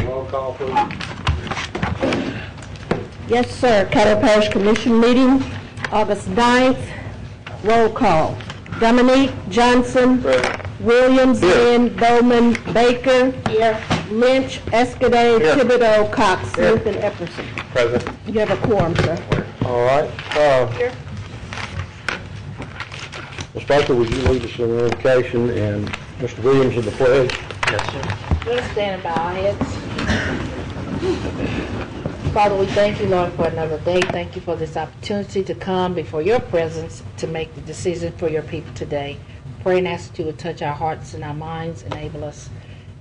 Roll call, please. Yes, sir. Caddo Parish Commission meeting, August 9th. Roll call. Dominique Johnson. Present. Williams, Lynn, Bowman, Baker. Here. Lynch, Escaday, Here. Thibodeau, Cox, Smith, and Epperson. Present. You have a quorum, sir. All right. Here. Ms. Baker, would you lead us in the invocation and Mr. Williams in the pledge? Yes, sir. Let's stand and bow our heads. Father, we thank you, Lord, for another day. Thank you for this opportunity to come before your presence to make the decision for your people today. Pray and ask that you would touch our hearts and our minds, enable us,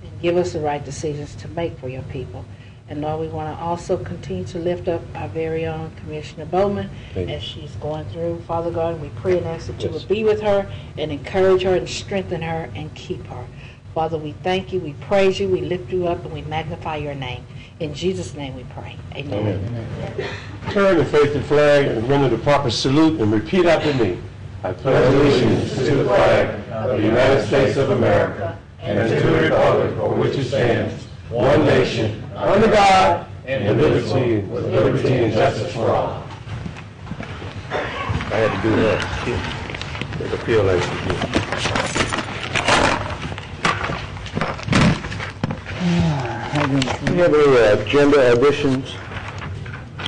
and give us the right decisions to make for your people. And Lord, we want to also continue to lift up our very own Commissioner Bowman as she's going through. Father God, we pray and ask that you would be with her and encourage her and strengthen her and keep her. Father, we thank you, we praise you, we lift you up, and we magnify your name. In Jesus' name we pray. Amen. Amen. Turn the faithful flag and render the proper salute and repeat after me. I pledge allegiance to the flag of the United States of America and to the republic for which it stands, one nation, under God, and liberty and justice for all. I had to do that. Make a feel like Do you have any agenda additions? I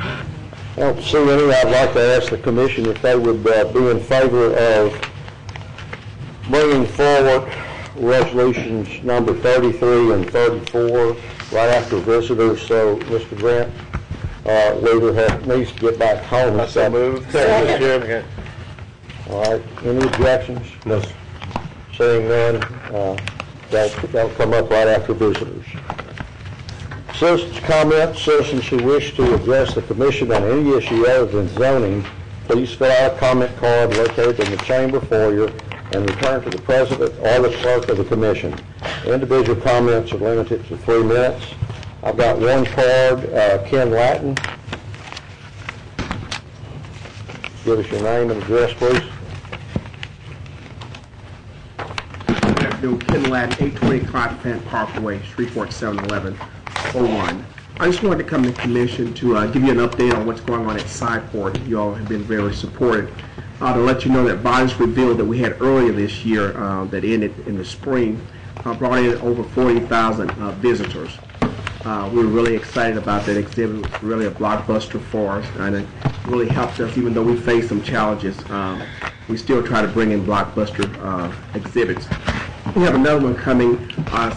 don't see any. I'd like to ask the commission if they would be in favor of bringing forward resolutions number 33 and 34 right after visitors. So Mr. Grant Leader needs to get back home. So moved. Mr. Chairman. All right. Any objections? No. Seeing none, that'll come up right after visitors. Citizens' comments. Citizens who wish to address the commission on any issue other than zoning, please fill out a comment card located in the chamber foyer and return to the president or the clerk of the commission. Individual comments are limited to 3 minutes. I've got one card. Ken Lattin. Give us your name and address, please. Good afternoon. Ken Lattin, 820 Clyde Fant Parkway, Shreveport 71101. I just wanted to come to the commission to give you an update on what's going on at Cyport. You all have been very supportive. To let you know that bodies revealed that we had earlier this year that ended in the spring brought in over 40,000 visitors. We were really excited about that exhibit. It was really a blockbuster for us, and it really helped us. Even though we faced some challenges, we still try to bring in blockbuster exhibits. We have another one coming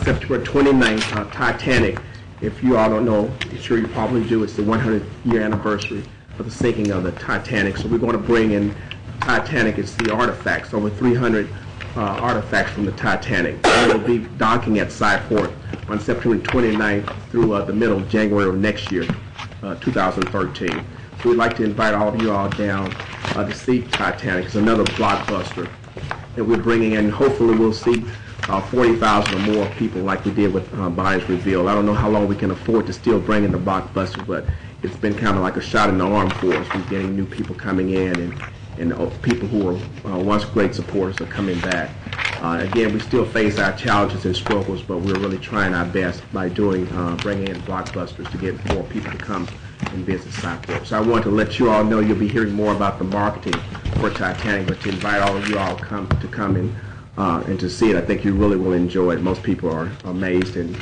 September 29th, Titanic. If you all don't know, I'm sure you probably do, it's the 100-year anniversary of the sinking of the Titanic. So we're going to bring in Titanic. It's the artifacts, over 300 artifacts from the Titanic. It will be docking at Cyport on September 29th through the middle of January of next year, 2013. So we'd like to invite all of you all down to see Titanic. It's another blockbuster that we're bringing in. Hopefully we'll see 40,000 or more people like we did with Bodies Revealed. I don't know how long we can afford to still bring in the blockbuster, but it's been kind of like a shot in the arm for us. We're getting new people coming in, and people who were once great supporters are coming back. Again, we still face our challenges and struggles, but we're really trying our best by bringing in blockbusters to get more people to come and visit Cyport. So I want to let you all know you'll be hearing more about the marketing for Titanic, but to invite all of you all to come in and to see it. I think you really will enjoy it. Most people are amazed and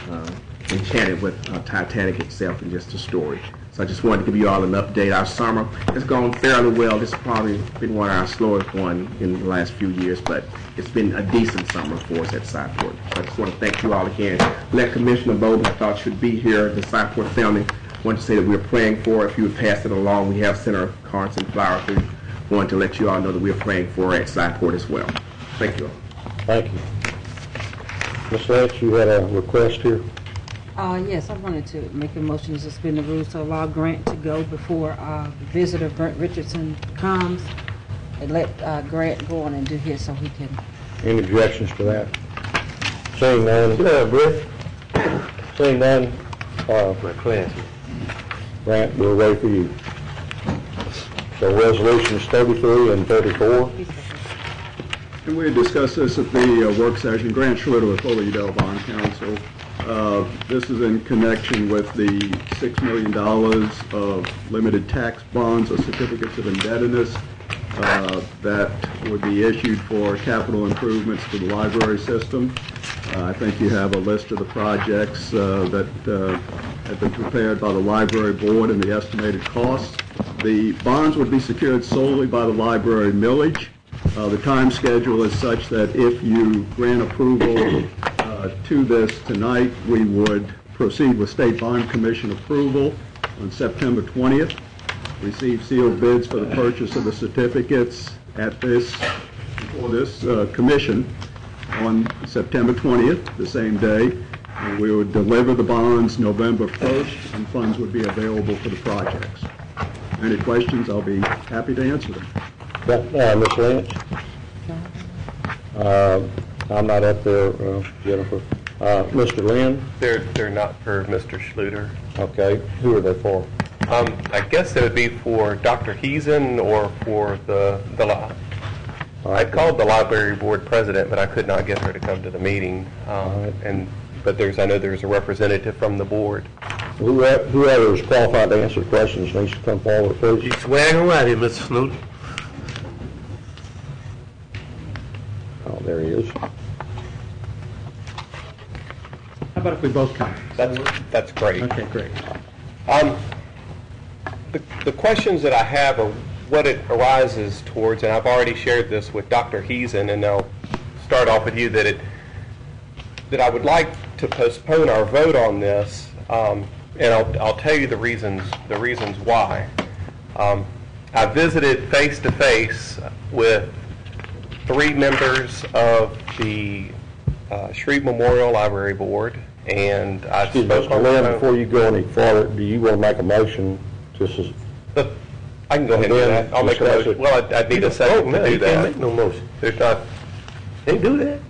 enchanted with Titanic itself and just the story. So I just wanted to give you all an update. Our summer has gone fairly well. This has probably been one of our slowest one in the last few years, but it's been a decent summer for us at Cyport. So I just want to thank you all again. Let Commissioner Bowman, I thought, should be here. The Cyport family, I want to say that we're praying for. If you would pass it along, we have sent our cards and flowers. We want to let you all know that we're praying for at Cyport as well. Thank you all. Thank you. Ms. Lynch, you had a request here? Yes, I wanted to make a motion to suspend the rules to allow Grant to go before visitor Brent Richardson comes, and let Grant go on and do his so he can. Any objections to that? Seeing none. Brett. Seeing none. My class. Grant, we'll wait for you. So resolutions 33 and 34. And we discussed this at the work session. Grant Schluter with Fullerton Bond Council. This is in connection with the $6 million of limited tax bonds or certificates of indebtedness that would be issued for capital improvements to the library system. I think you have a list of the projects that have been prepared by the library board and the estimated costs. The bonds would be secured solely by the library millage. The time schedule is such that if you grant approval to this tonight, we would proceed with State Bond Commission approval on September 20th, receive sealed bids for the purchase of the certificates at this commission on September 20th, the same day, and we would deliver the bonds November 1st, and funds would be available for the projects. Any questions, I'll be happy to answer them. Ms. Lynch? I'm not up there, Jennifer. Mr. Lynn? They're not for Mr. Schluter. Okay. Who are they for? I guess it would be for Dr. Heesen or for the I called the library board president, but I could not get her to come to the meeting. But I know there's a representative from the board. Whoever is qualified to answer questions needs to come forward, please. You swearing right here, Mr. Schluter. Oh, there he is. How about if we both come? That's great. Okay, great. The questions that I have are what it arises towards, and I've already shared this with Dr. Heesen, and I'll start off with you, that I would like to postpone our vote on this, and I'll tell you the reasons why. I visited face-to-face with 3 members of the Shreve Memorial Library Board, and I Excuse me, Mr. Lynn, before you go any further, do you want to make a motion? I can go ahead and do that. I'll make a motion. Well, I'd need a second to do that. Can't make no motion. There's not. Can't do that.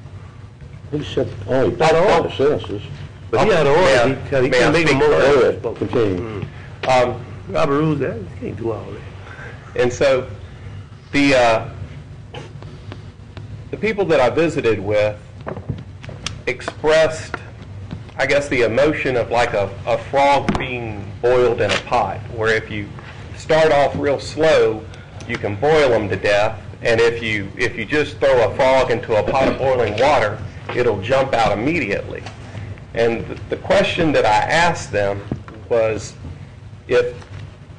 He said only 5 sentences. But he had to order. He can't make no Go motion. ahead, continue. Robert rules that. You can't do all that. And so the people that I visited with expressed, I guess, the emotion of like a frog being boiled in a pot, where if you start off real slow, you can boil them to death, and if you just throw a frog into a pot of boiling water, it'll jump out immediately. And the question that I asked them was, if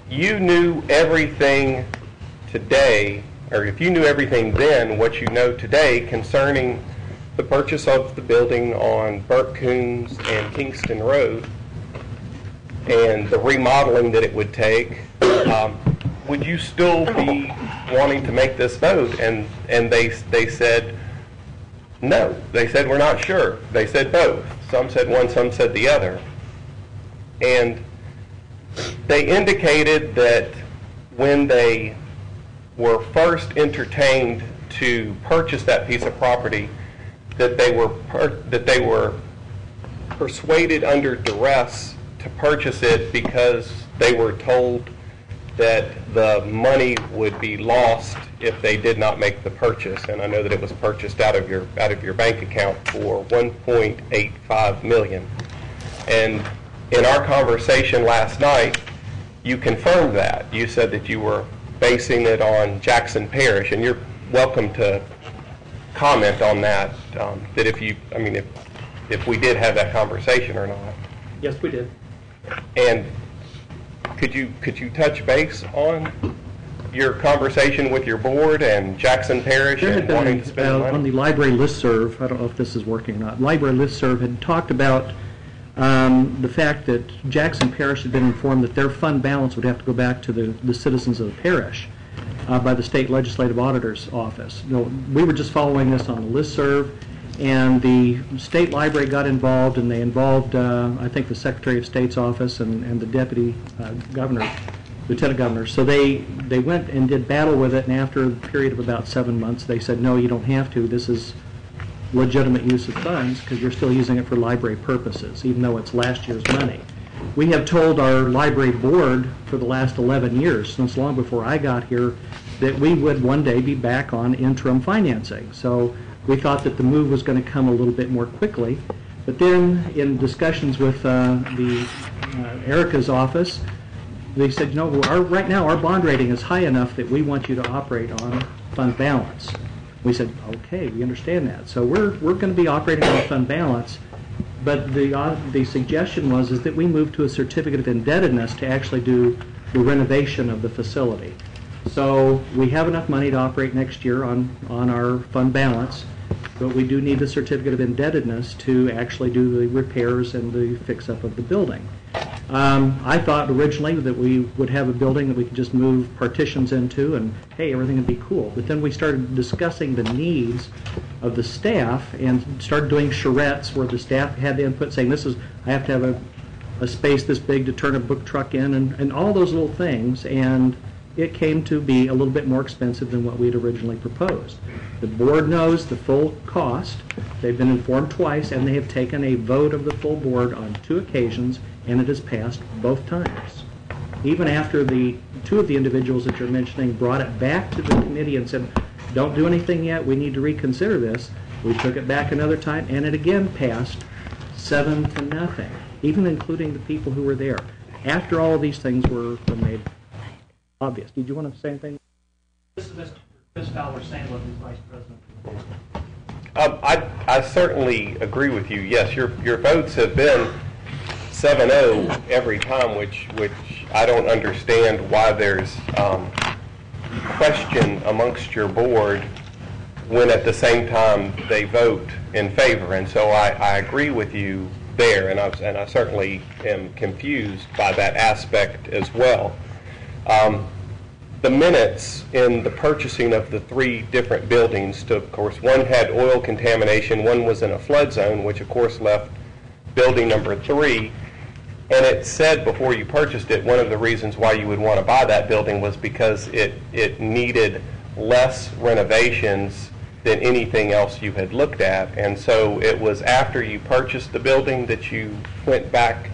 you knew everything today, or if you knew everything then, what you know today concerning the purchase of the building on Burt Coons and Kingston Road and the remodeling that it would take, would you still be wanting to make this vote? And they said no. They said, we're not sure. They said both. Some said one, some said the other. And they indicated that when they were first entertained to purchase that piece of property, that they were persuaded under duress to purchase it because they were told that the money would be lost if they did not make the purchase. And I know that it was purchased out of your bank account for $1.85 million. And in our conversation last night, you confirmed that. You said that you were basing it on Jackson Parish, and you're welcome to comment on that. That if we did have that conversation or not. Yes, we did. And could you touch base on your conversation with your board and Jackson Parish There and had wanting been, to spend money? on the library listserv, I don't know if this is working or not, library listserv had talked about the fact that Jackson Parish had been informed that their fund balance would have to go back to the citizens of the parish by the state legislative auditor's office. We were just following this on the listserv, and the state library got involved, and they involved, I think, the Secretary of State's office and the deputy governor, lieutenant governor. So they went and did battle with it, and after a period of about 7 months, they said, no, you don't have to. This is legitimate use of funds because you're still using it for library purposes, even though it's last year's money. We have told our library board for the last 11 years, since long before I got here, that we would one day be back on interim financing. So we thought that the move was going to come a little bit more quickly. But then in discussions with Erica's office, they said, no, right now our bond rating is high enough that we want you to operate on fund balance. We said, okay, we understand that. So we're going to be operating on fund balance, but the suggestion was that we move to a certificate of indebtedness to actually do the renovation of the facility. So we have enough money to operate next year on our fund balance, but we do need the certificate of indebtedness to actually do the repairs and the fix-up of the building. I thought originally that we would have a building that we could just move partitions into and, hey, everything would be cool. But then we started discussing the needs of the staff and started doing charrettes where the staff had the input saying, I have to have a space this big to turn a book truck in and all those little things. And it came to be a little bit more expensive than what we had originally proposed. The board knows the full cost. They've been informed twice, and they have taken a vote of the full board on 2 occasions, and it has passed both times. Even after the 2 of the individuals that you're mentioning brought it back to the committee and said, don't do anything yet, we need to reconsider this, we took it back another time, and it again passed 7-0, even including the people who were there, after all of these things were made obvious. Did you want to say anything? This is Mr. Chris Fowler-Sandler, who's Vice President. I certainly agree with you. Yes, your votes have been 7-0 every time, which I don't understand why there's question amongst your board when at the same time they vote in favor. And so I agree with you there, and I certainly am confused by that aspect as well. The minutes in the purchasing of the 3 different buildings, of course, one had oil contamination, one was in a flood zone, which of course left building number 3. And it said before you purchased it, one of the reasons why you would want to buy that building was because it needed less renovations than anything else you had looked at. And so it was after you purchased the building that you went back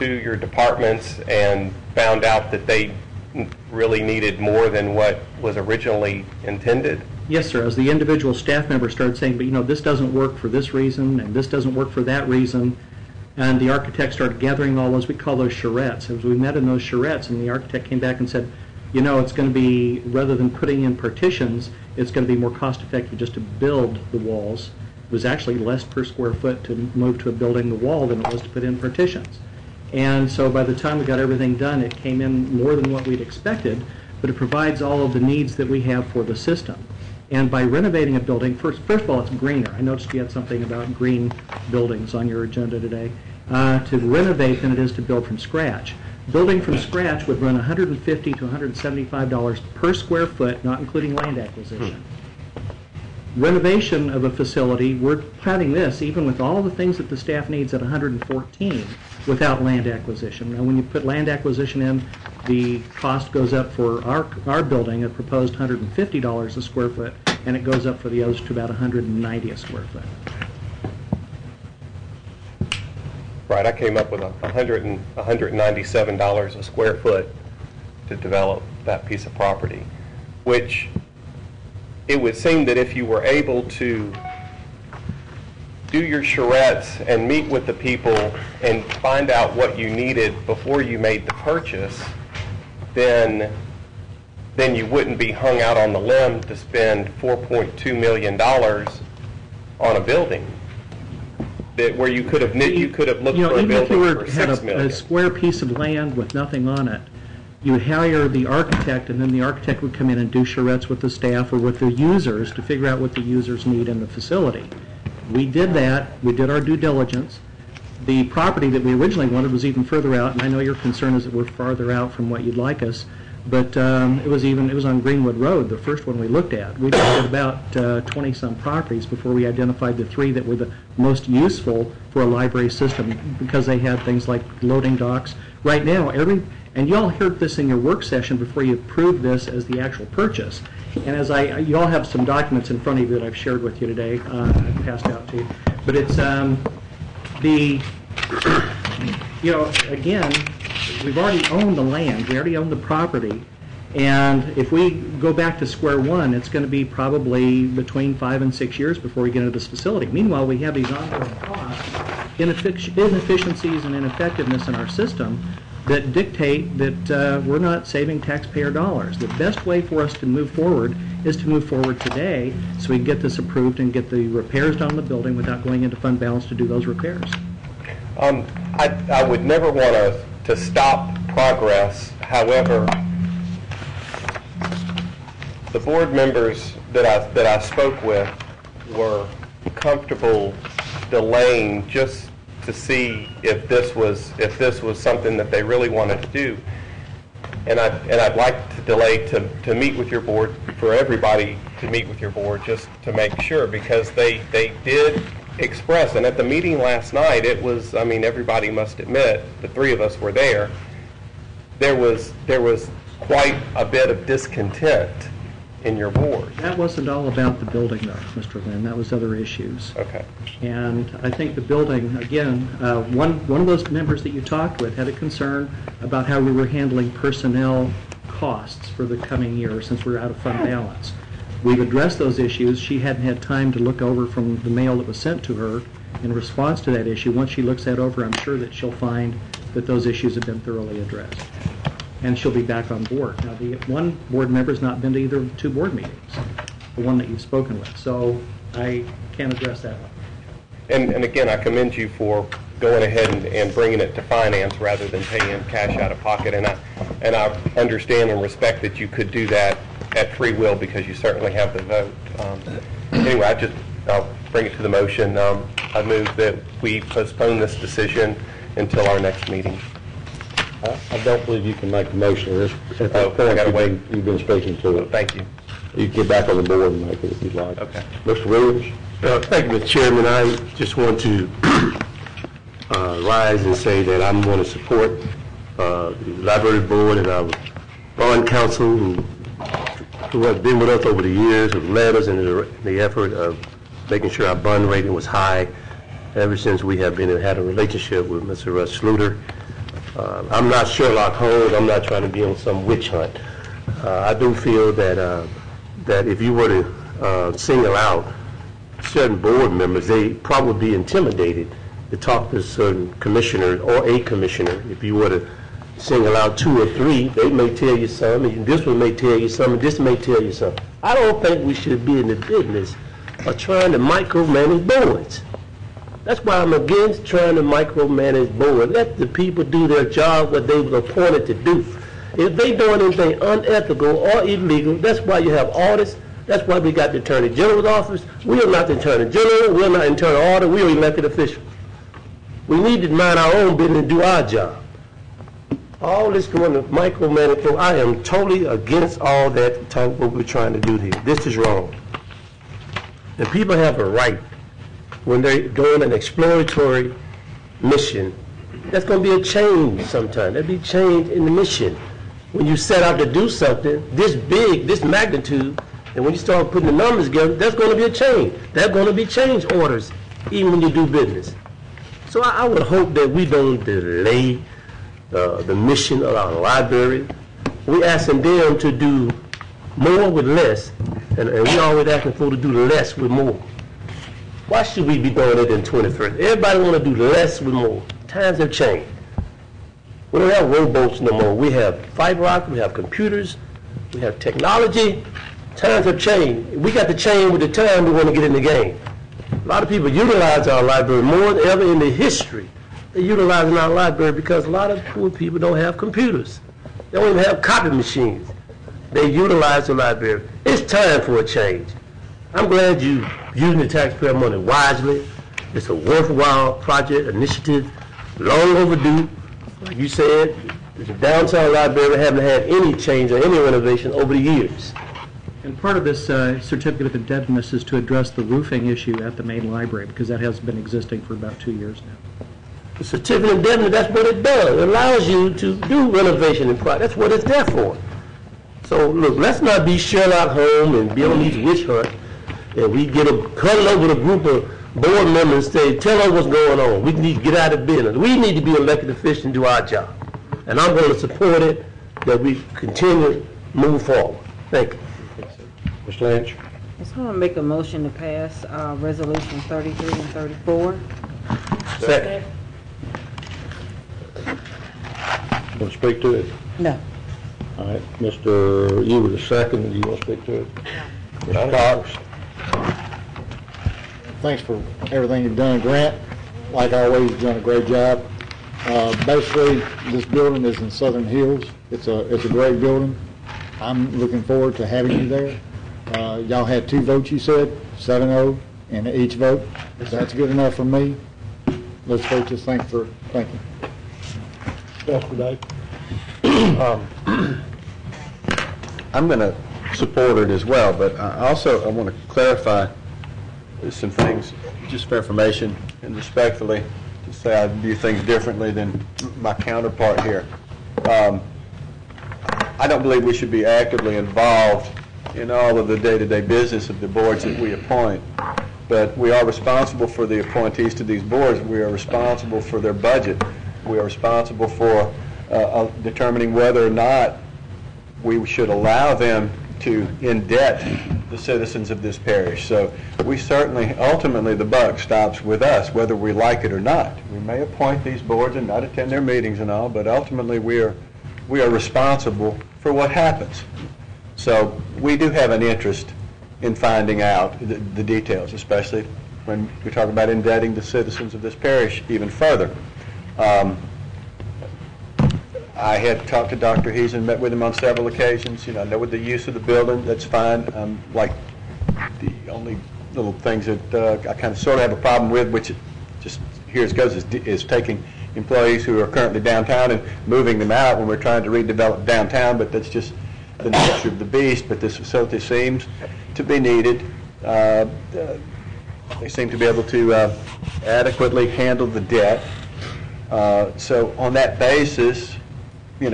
to your departments and found out that they really needed more than what was originally intended? Yes, sir. As the individual staff members started saying, but this doesn't work for this reason, and this doesn't work for that reason, and the architect started gathering all those, we call those charrettes. As we met in those charrettes, and the architect came back and said, it's going to be, rather than putting in partitions, it's going to be more cost-effective just to build the walls. It was actually less per square foot to move to a building the wall than it was to put in partitions. And so by the time we got everything done, it came in more than what we'd expected, but it provides all of the needs that we have for the system. And by renovating a building, first of all, it's greener. I noticed you had something about green buildings on your agenda today. To renovate than it is to build from scratch. Building from scratch would run $150 to $175 per square foot, not including land acquisition. Renovation of a facility, we're planning this even with all the things that the staff needs at $114 without land acquisition. Now, when you put land acquisition in, the cost goes up for our building, a proposed $150 a square foot, and it goes up for the others to about $190 a square foot. Right, I came up with $197 a square foot to develop that piece of property, which it would seem that if you were able to do your charrettes and meet with the people and find out what you needed before you made the purchase, then you wouldn't be hung out on the limb to spend $4.2 million on a building. Where you could have looked for a building for $6 million. A square piece of land with nothing on it, you would hire the architect, and then the architect would come in and do charrettes with the staff or with the users to figure out what the users need in the facility. We did that. We did our due diligence. The property that we originally wanted was even further out, and I know your concern is that we're farther out from what you'd like us, but it was on Greenwood Road, the first one we looked at. We looked at about 20-some properties before we identified the 3 that were the most useful for a library system because they had things like loading docks. Right now, and you all heard this in your work session before you approved this as the actual purchase. And as you all have some documents in front of you that I've shared with you today, I've passed out to you. But it's again, we've already owned the land, we already own the property, And if we go back to square one, it's going to be probably between 5 and 6 years before we get into this facility. Meanwhile, we have these ongoing costs, inefficiencies and ineffectiveness in our system that dictate that we're not saving taxpayer dollars. The best way for us to move forward is to move forward today so we can get this approved and get the repairs done on the building without going into fund balance to do those repairs. I would never want to stop progress. However, the board members that I spoke with were comfortable delaying just to see if this was something that they really wanted to do. And I'd like to delay to meet with your board, for everybody to meet with your board, just to make sure, because they did express, and at the meeting last night, it was, I mean, everybody must admit, the three of us were there, there was quite a bit of discontent in your board. That wasn't all about the building, though, Mr. Lynn. That was other issues. Okay. And I think the building, again, one of those members that you talked with had a concern about how we were handling personnel costs for the coming year since we're out of fund balance. We've addressed those issues. She hadn't had time to look over from the mail that was sent to her in response to that issue. Once she looks that over, I'm sure that she'll find that those issues have been thoroughly addressed. And she'll be back on board. Now, the one board member has not been to either of the two board meetings, the one that you've spoken with. So I can't address that one. And again, I commend you for going ahead and bringing it to finance rather than paying cash out of pocket. And I understand and respect that you could do that at free will because you certainly have the vote. Anyway, I'll bring it to the motion. I move that we postpone this decision until our next meeting. I don't believe you can make the motion at this point. You've been speaking to it. Thank you. You can get back on the board and make it if you'd like. Okay. Mr. Williams? Thank you, Mr. Chairman. I just want to rise and say that I'm going to support the library board and our bond council who have been with us over the years, who led us in the effort of making sure our bond rating was high ever since we have had a relationship with Mr. Russ Schluter. I'm not Sherlock Holmes. I'm not trying to be on some witch hunt. I do feel that if you were to single out certain board members, they'd probably be intimidated to talk to certain commissioners or a commissioner. If you were to single out 2 or 3, they may tell you something, and this one may tell you something, this may tell you something. I don't think we should be in the business of trying to micromanage boards. That's why I'm against trying to micromanage boards. Let the people do their job, what they were appointed to do. If they doing anything unethical or illegal, that's why you have audits. That's why we got the Attorney General's office. We are not the Attorney General. We are not internal auditor. We are elected officials. We need to mind our own business and do our job. All this going to micromanage, I am totally against all that type of what we're trying to do here. This is wrong. And people have a right, when they're doing an exploratory mission, that's going to be a change sometime. There'll be change in the mission. When you set out to do something this big, this magnitude, and when you start putting the numbers together, there's going to be a change. There's going to be change orders, even when you do business. So I would hope that we don't delay the mission of our library. We're asking them to do more with less, and we always asking for to do less with more. Why should we be doing it in 21st? Everybody want to do less with more. Times have changed. We don't have rowboats no more. We have fiber optic, we have computers, we have technology. Times have changed. We got to change with the time we want to get in the game. A lot of people utilize our library more than ever in the history. They're utilizing our library because a lot of poor people don't have computers. They don't even have copy machines. They utilize the library. It's time for a change. I'm glad you're using the taxpayer money wisely. It's a worthwhile project, initiative, long overdue. Like you said, the downtown library haven't had any change or any renovation over the years. And part of this certificate of indebtedness is to address the roofing issue at the main library, because that has been existing for about 2 years now. The certificate of indebtedness, that's what it does. It allows you to do renovation and project. That's what it's there for. So look, let's not be Sherlock Holmes and be on these witch hunts. And we get huddle over the group of board members and say, tell us what's going on. We need to get out of business. We need to be elected officials and do our job. And I'm going to support it, that we continue move forward. Thank you. Ms. Lynch? I just want to make a motion to pass Resolution 33 and 34. Second. Want to speak to it? No. All right, Mr., you were the second, do you want to speak to it? Mr. Cox? Thanks for everything you've done, Grant. Like always, you've done a great job. Basically, this building is in Southern Hills. It's a great building. I'm looking forward to having you there. Y'all had 2 votes, you said, 7-0 in each vote. That's good enough for me. Let's vote this thing through. Thank you. Mr. Dave? I'm going to support it as well, but I want to clarify some things, just for information, and respectfully, to say I view things differently than my counterpart here. I don't believe we should be actively involved in all of the day-to-day business of the boards that we appoint, but we are responsible for the appointees to these boards. We are responsible for their budget. We are responsible for determining whether or not we should allow them to indebt the citizens of this parish. So we certainly, ultimately, the buck stops with us, whether we like it or not. We may appoint these boards and not attend their meetings and all, but ultimately we are responsible for what happens. So we do have an interest in finding out the details, especially when we talk about indebting the citizens of this parish even further. I had talked to Dr. Heesen, met with him on several occasions. I know with the use of the building, that's fine. Like the only little things that I kind of sort of have a problem with, which just here it goes, is taking employees who are currently downtown and moving them out when we're trying to redevelop downtown, but that's just the nature of the beast. But this facility seems to be needed. They seem to be able to adequately handle the debt. So on that basis, I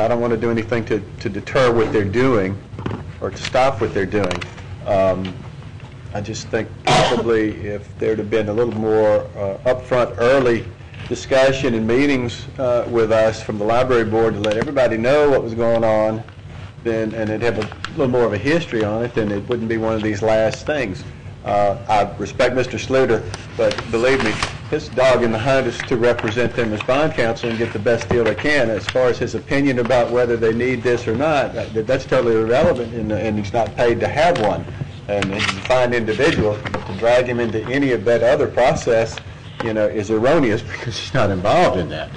don't want to do anything to deter what they're doing or to stop what they're doing. I just think probably if there'd have been a little more upfront early discussion and meetings with us from the library board to let everybody know what was going on, then, and it'd have a little more of a history on it, then it wouldn't be one of these last things. I respect Mr. Sluter, but believe me, his dog in the hunt is to represent them as bond counsel and get the best deal they can. As far as his opinion about whether they need this or not, that's totally irrelevant, and he's not paid to have one. And he's a fine individual. To drag him into any of that other process, is erroneous because he's not involved in that.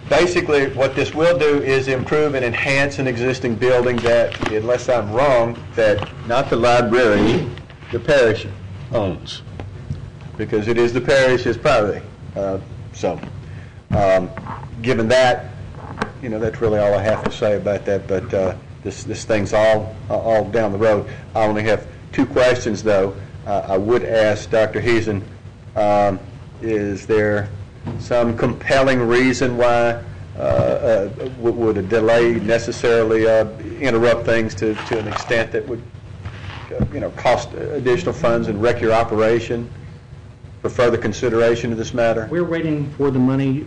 Basically, what this will do is improve and enhance an existing building that, unless I'm wrong, that not the library, the parish owns, because it is the parish's property. Given that, that's really all I have to say about that. But this thing's all down the road. I only have 2 questions, though. I would ask Dr. Heesen, is there some compelling reason why would a delay necessarily interrupt things to an extent that would cost additional funds and wreck your operation for further consideration of this matter? We're waiting for the money.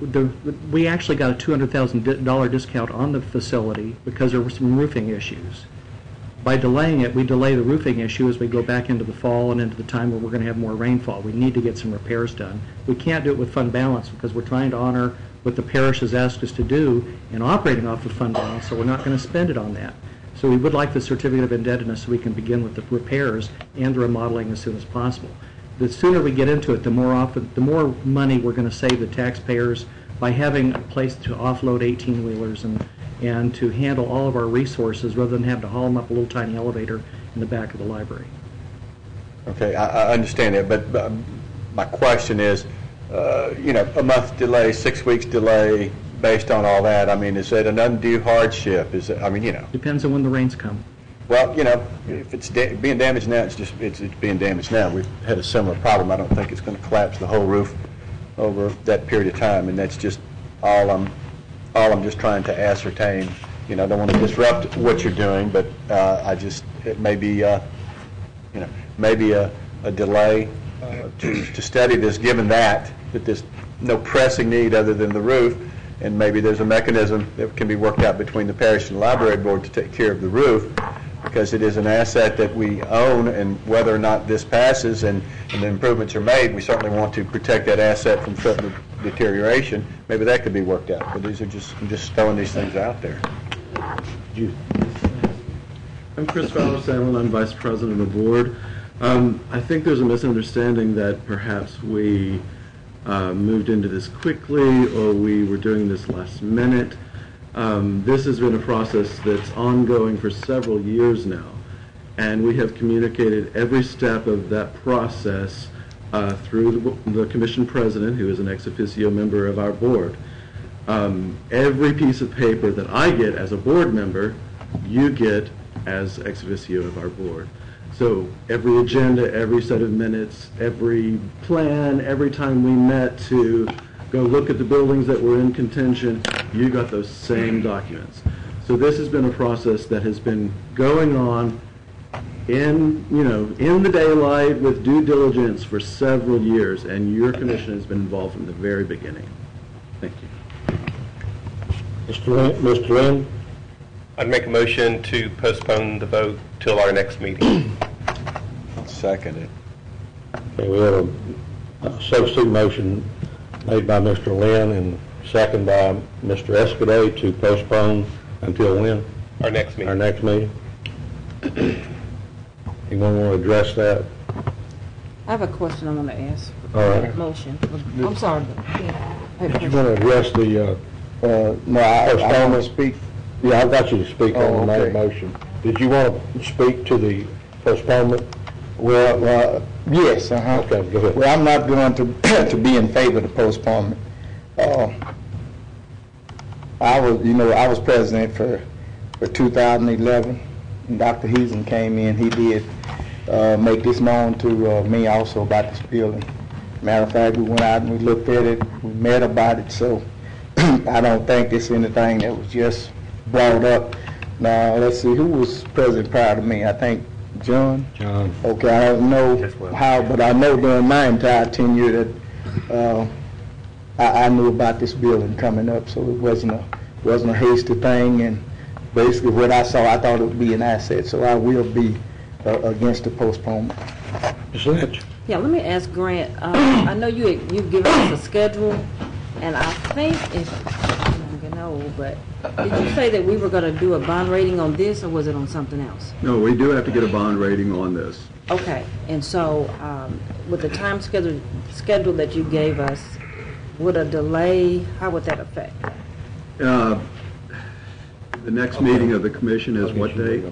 We actually got a $200,000 discount on the facility because there were some roofing issues. By delaying it, we delay the roofing issue as we go back into the fall and into the time where we're going to have more rainfall. We need to get some repairs done. We can't do it with fund balance because we're trying to honor what the parish has asked us to do in operating off of fund balance, so we're not going to spend it on that. So we would like the certificate of indebtedness so we can begin with the repairs and the remodeling as soon as possible. The sooner we get into it, the more money we're going to save the taxpayers by having a place to offload 18-wheelers and to handle all of our resources rather than have to haul them up a little tiny elevator in the back of the library. Okay, I understand that, but my question is, a month delay, 6 weeks delay, based on all that, is it an undue hardship? Is it, Depends on when the rains come. Well, if it's being damaged now, it's being damaged now. We've had a similar problem. I don't think it's going to collapse the whole roof over that period of time, and that's just all I'm just trying to ascertain. I don't want to disrupt what you're doing, but it may be maybe a delay to study this, given that this no pressing need other than the roof, and maybe there's a mechanism that can be worked out between the parish and library board to take care of the roof, because it is an asset that we own, and whether or not this passes and the improvements are made, we certainly want to protect that asset from further deterioration. Maybe that could be worked out, but these are I'm just throwing these things out there. I'm Chris Fowler-Sandlin. I'm Vice President of the Board. I think there's a misunderstanding that perhaps we moved into this quickly or we were doing this last minute. This has been a process that's ongoing for several years now, and we have communicated every step of that process through the Commission President, who is an ex officio member of our board. Every piece of paper that I get as a board member, you get as ex officio of our board. So every agenda, every set of minutes, every plan, every time we met to go look at the buildings that were in contention, you got those same documents. So this has been a process that has been going on in the daylight with due diligence for several years, and your commission has been involved from the very beginning. Thank you. Mr. Lynn? I'd make a motion to postpone the vote till our next meeting. I'll second it. Okay, we have a substitute motion made by Mr. Lynn and second by Mr. Escudé to postpone until when? Our next meeting. Our next meeting. Anyone want to address that? I have a question I want to ask. All right. Motion. I'm sorry. Did you want to address the No, I want to speak. Yeah, I got you to speak on okay. that motion. Did you want to speak to the postponement? Well, yes, Okay, go ahead. Well, I'm not going to be in favor of the postponement. I was president for 2011, and Dr. Heason came in. He did make this known to me also about this building. Matter of fact, we went out and we looked at it, we met about it, so I don't think it's anything that was just brought up. Now, let's see, who was president prior to me? I think John? John. Okay, I don't know how, but I know during my entire tenure that I knew about this building coming up, so it wasn't a hasty thing, and basically what I saw, I thought it would be an asset, so I will be against the postponement. Ms. Lynch? Yeah, let me ask Grant. I know you've given us a schedule, and I think but did you say that we were going to do a bond rating on this, or was it on something else? No, we do have to get a bond rating on this. Okay, and so with the time schedule that you gave us, would a delay, how would that affect? The next meeting of the commission is what date?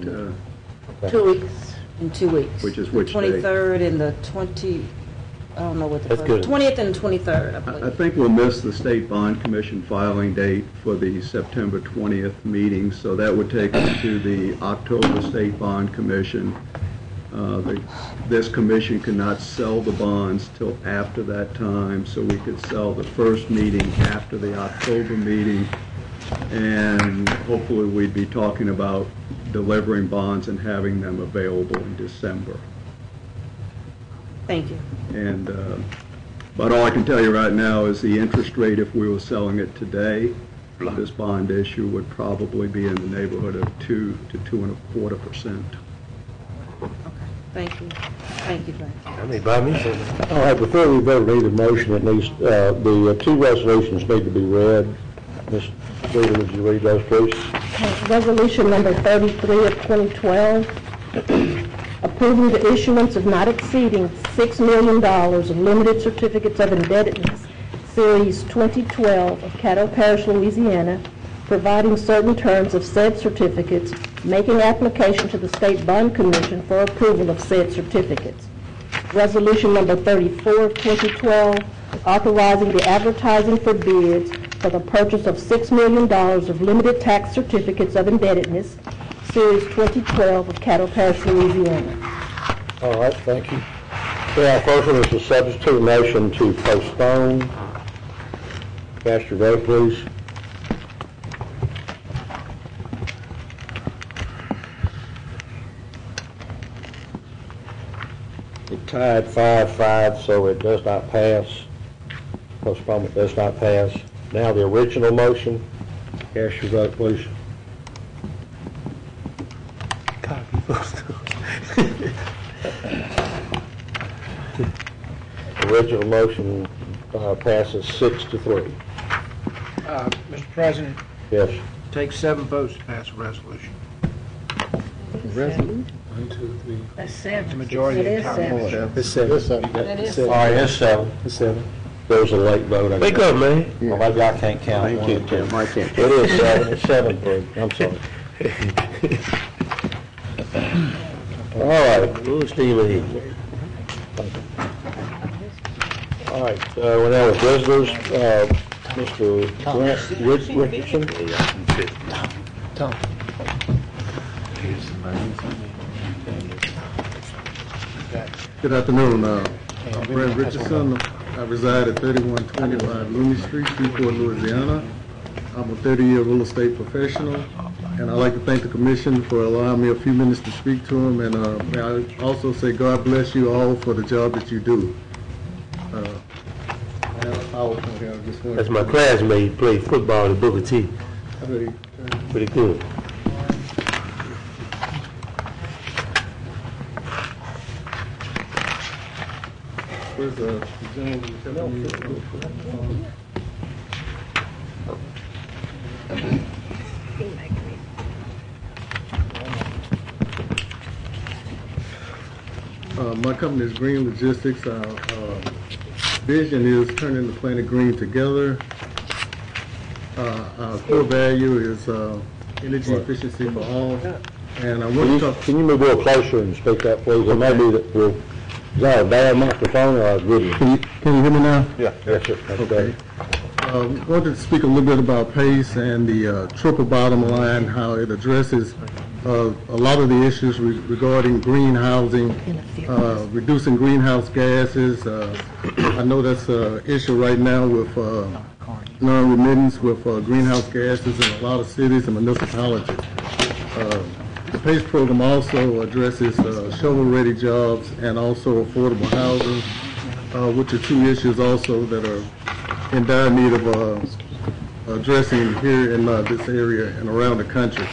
2 weeks. In 2 weeks. Which is which the day? 23rd and the 20. I don't know what the That's good. 20th and 23rd, I believe. I think we'll miss the State Bond Commission filing date for the September 20th meeting, so that would take us to the October State Bond Commission. This commission cannot sell the bonds till after that time, so we could sell the first meeting after the October meeting, and hopefully we'd be talking about delivering bonds and having them available in December. Thank you. And but all I can tell you right now is the interest rate, if we were selling it today, this bond issue would probably be in the neighborhood of 2 to 2.25%. Okay, thank you. Thank you, Grant. I mean, by me. All right, before we vote on either motion, it needs, the two resolutions need to be read. Ms. Reader, would you read those, please? Resolution number 33 of 2012, approving the issuance of not exceeding $6 million of limited certificates of indebtedness, Series 2012 of Caddo Parish, Louisiana, providing certain terms of said certificates, making application to the State Bond Commission for approval of said certificates. Resolution number 34 of 2012, authorizing the advertising for bids for the purchase of $6 million of limited tax certificates of indebtedness, Series 2012 of Caddo Parish, Louisiana. All right, thank you. Okay, our first one is a substitute motion to postpone. Cast your vote, please. It tied 5-5, so it does not pass. Postponement does not pass. Now the original motion. Cast your vote, please. Original motion passes 6-3. Mr. President, Yes. takes 7 votes to pass a resolution. That's 7. The majority It of is the 7. It's 7. That is All right, it's 7. It's 7. There was a late vote. Wake up, man. Well, maybe I can't count. I can't count. I can't. It is 7. It's 7-3. I'm sorry. All right. We'll Steve in. All right. We're now with visitors. Mr. Grant Richardson. Tom. Good afternoon. I'm Brent Richardson. I reside at 3125 Looney Street, Shreveport, Louisiana. I'm a 30-year real estate professional, and I'd like to thank the commission for allowing me a few minutes to speak to them, and may I also say God bless you all for the job that you do. I have a PowerPoint here. I just wanted That's my classmate. He played football at Booker T. to- Pretty good. Where's the gentleman? My company is Green Logistics. Our vision is turning the planet green together. Our core value is energy efficiency for all. And I want to talk. Can you move a little closer and speak up, please? It may be that we'll. Is that a bad microphone or a good one? Can you hear me now? Yeah. Yes, sir. Okay. Wanted to speak a little bit about PACE and the triple bottom line, how it addresses a lot of the issues regarding green housing, reducing greenhouse gases. I know that's an issue right now with non-remittance with greenhouse gases in a lot of cities and municipalities. The PACE program also addresses shovel-ready jobs and also affordable housing, which are two issues also that are in dire need of addressing here in this area and around the country.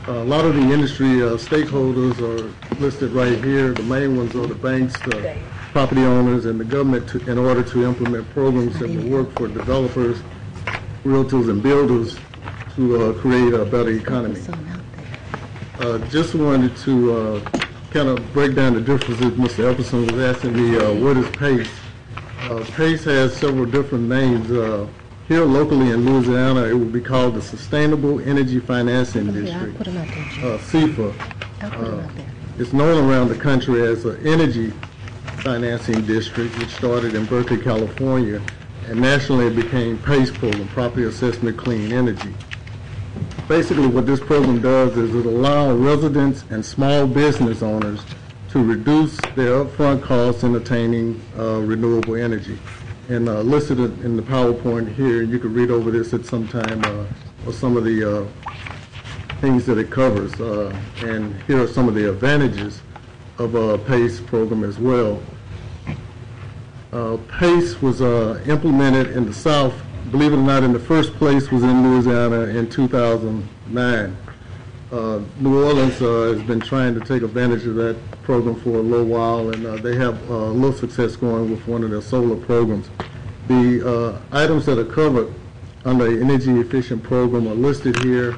A lot of the industry stakeholders are listed right here. The main ones are the banks, the property owners, and the government in order to implement programs that will work for developers, realtors, and builders to create a better economy. Just wanted to kind of break down the differences. Mr. Epperson was asking me, what is PACE? PACE has several different names. Here locally in Louisiana, it would be called the Sustainable Energy Financing District, CEFA. It's known around the country as an Energy Financing District, which started in Berkeley, California, and nationally it became PACE program, Property Assessment Clean Energy. Basically what this program does is it allows residents and small business owners to reduce their upfront costs in attaining renewable energy. And listed in the PowerPoint here, you can read over this at some time, or some of the things that it covers. And here are some of the advantages of a PACE program as well. PACE was implemented in the South, believe it or not, in the first place was in Louisiana in 2009. New Orleans has been trying to take advantage of that program for a little while, and they have a little success going with one of their solar programs. The items that are covered under the energy efficient program are listed here.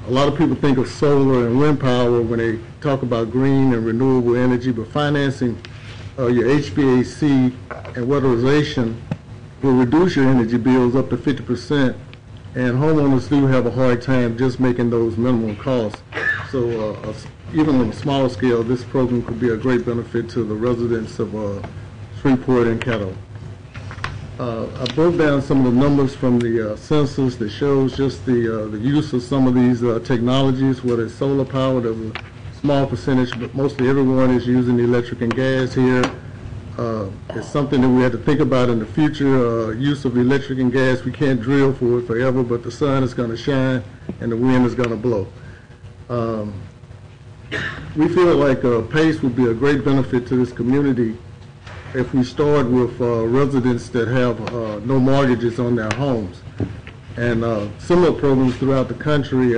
A lot of people think of solar and wind power when they talk about green and renewable energy, but financing your HVAC and weatherization will reduce your energy bills up to 50%, and homeowners do have a hard time just making those minimum costs. So even on a smaller scale, this program could be a great benefit to the residents of Shreveport and Caddo. I broke down some of the numbers from the census that shows just the use of some of these technologies, whether it's solar power. There's a small percentage, but mostly everyone is using electric and gas here. It's something that we have to think about in the future. Use of electric and gas, we can't drill for it forever, but the sun is going to shine and the wind is going to blow. We feel like PACE would be a great benefit to this community if we start with residents that have no mortgages on their homes. And similar programs throughout the country.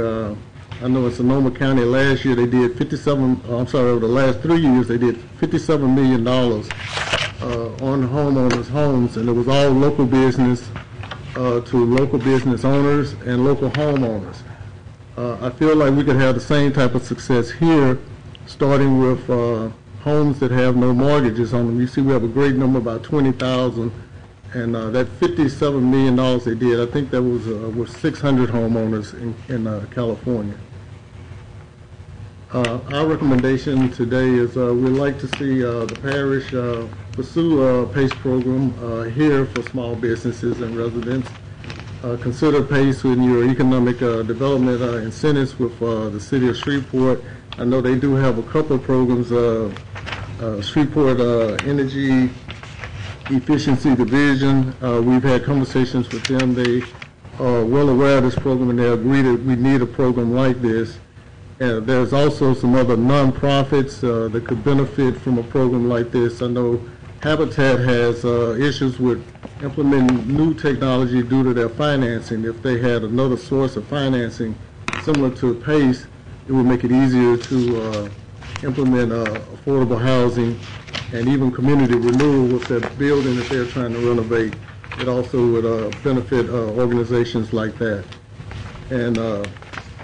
I know in Sonoma County last year they did over the last 3 years they did $57 million on homeowners' homes, and it was all local business to local business owners and local homeowners. I feel like we could have the same type of success here, starting with homes that have no mortgages on them. You see we have a great number, about 20,000. And that $57 million they did, I think that was with 600 homeowners in California. Our recommendation today is we'd like to see the parish pursue a PACE program here for small businesses and residents. Consider PACE in your economic development incentives with the city of Shreveport. I know they do have a couple of programs, Shreveport Energy Efficiency Division. We've had conversations with them. They are well aware of this program, and they agree that we need a program like this. There's also some other nonprofits that could benefit from a program like this. I know Habitat has issues with implementing new technology due to their financing. If they had another source of financing similar to PACE, it would make it easier to implement affordable housing and even community renewal with that building that they're trying to renovate. It also would benefit organizations like that. And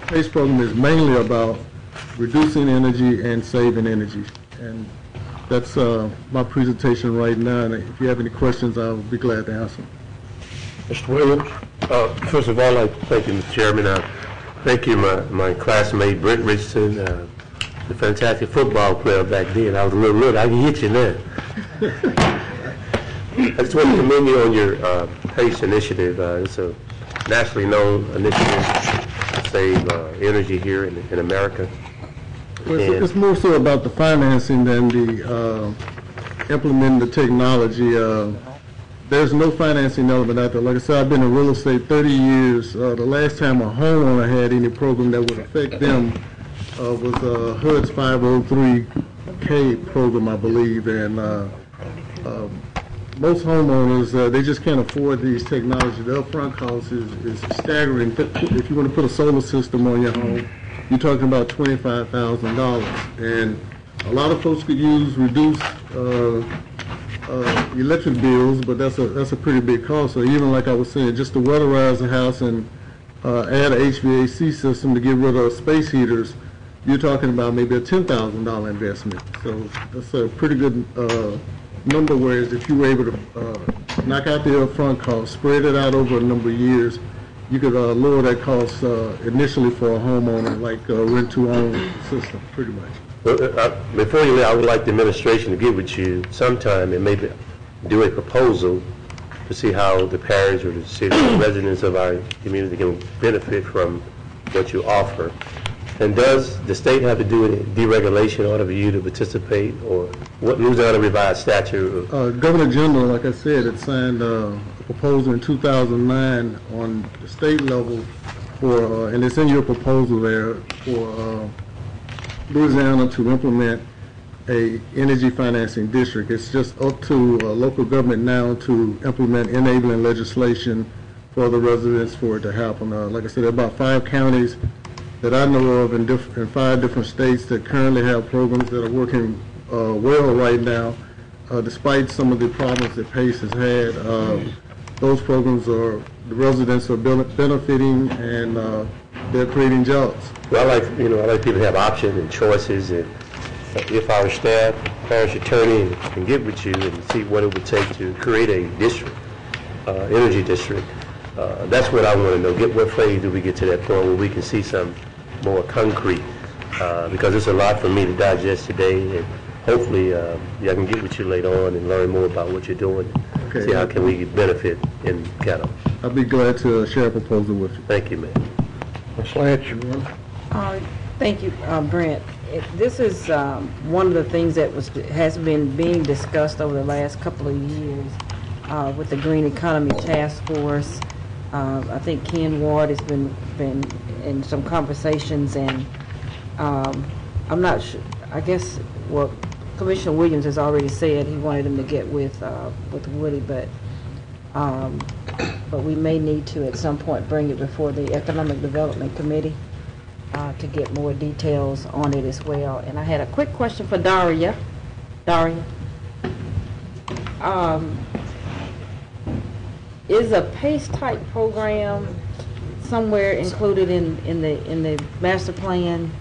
PACE program is mainly about reducing energy and saving energy. And that's my presentation right now. And if you have any questions, I'll be glad to answer. Mr. Williams? First of all, I'd like to thank you, Mr. Chairman. Thank you, my classmate, Brent Richardson, the fantastic football player back then. I was a little, I can hit you now. I just want to commend you on your PACE initiative. It's a nationally known initiative to save energy here in America. Well, it's more so about the financing than the implementing the technology. There's no financing element out there. Like I said, I've been in real estate 30 years. The last time a homeowner had any program that would affect them was HUD's 503K program, I believe, and most homeowners, they just can't afford these technologies. The upfront cost is staggering. If you want to put a solar system on your home, you're talking about $25,000, and a lot of folks could use reduced electric bills, but that's a pretty big cost. So even like I was saying, just to weatherize the house and add an HVAC system to get rid of space heaters, you're talking about maybe a $10,000 investment. So that's a pretty good number, whereas if you were able to knock out the upfront cost, spread it out over a number of years, you could lower that cost initially for a homeowner, like rent-to-own system, pretty much. Well, before you leave, I would like the administration to get with you sometime and maybe do a proposal to see how the parish or the city residents of our community can benefit from what you offer. And does the state have to do any deregulation in order for you to participate, or what moves on a revised statute? Governor General, like I said, had signed a proposal in 2009 on the state level for, and it's in your proposal there, for Louisiana to implement a energy financing district. It's just up to local government now to implement enabling legislation for the residents for it to happen. Like I said, there are about 5 counties that I know of in 5 different states that currently have programs that are working well right now, despite some of the problems that PACE has had. Those programs the residents are benefiting, and they're creating jobs. Well, I like people to have options and choices, and if our staff, parish attorney, can get with you and see what it would take to create a district, energy district. That's what I want to know. What phase do we get to that point where we can see some more concrete? Because it's a lot for me to digest today, and hopefully I can get with you later on and learn more about what you're doing. Okay. See how can we benefit in Caddo. I'll be glad to share a proposal with you. Thank you, man. Ms. Lynch. Thank you, Brent. This is one of the things that has been being discussed over the last couple of years with the Green Economy Task Force. I think Ken Ward has been in some conversations, and I'm not sure. I guess Commissioner Williams has already said he wanted him to get with Woody, but we may need to at some point bring it before the Economic Development Committee to get more details on it as well. And I had a quick question for Daria. Is a PACE type program somewhere included in the master plan?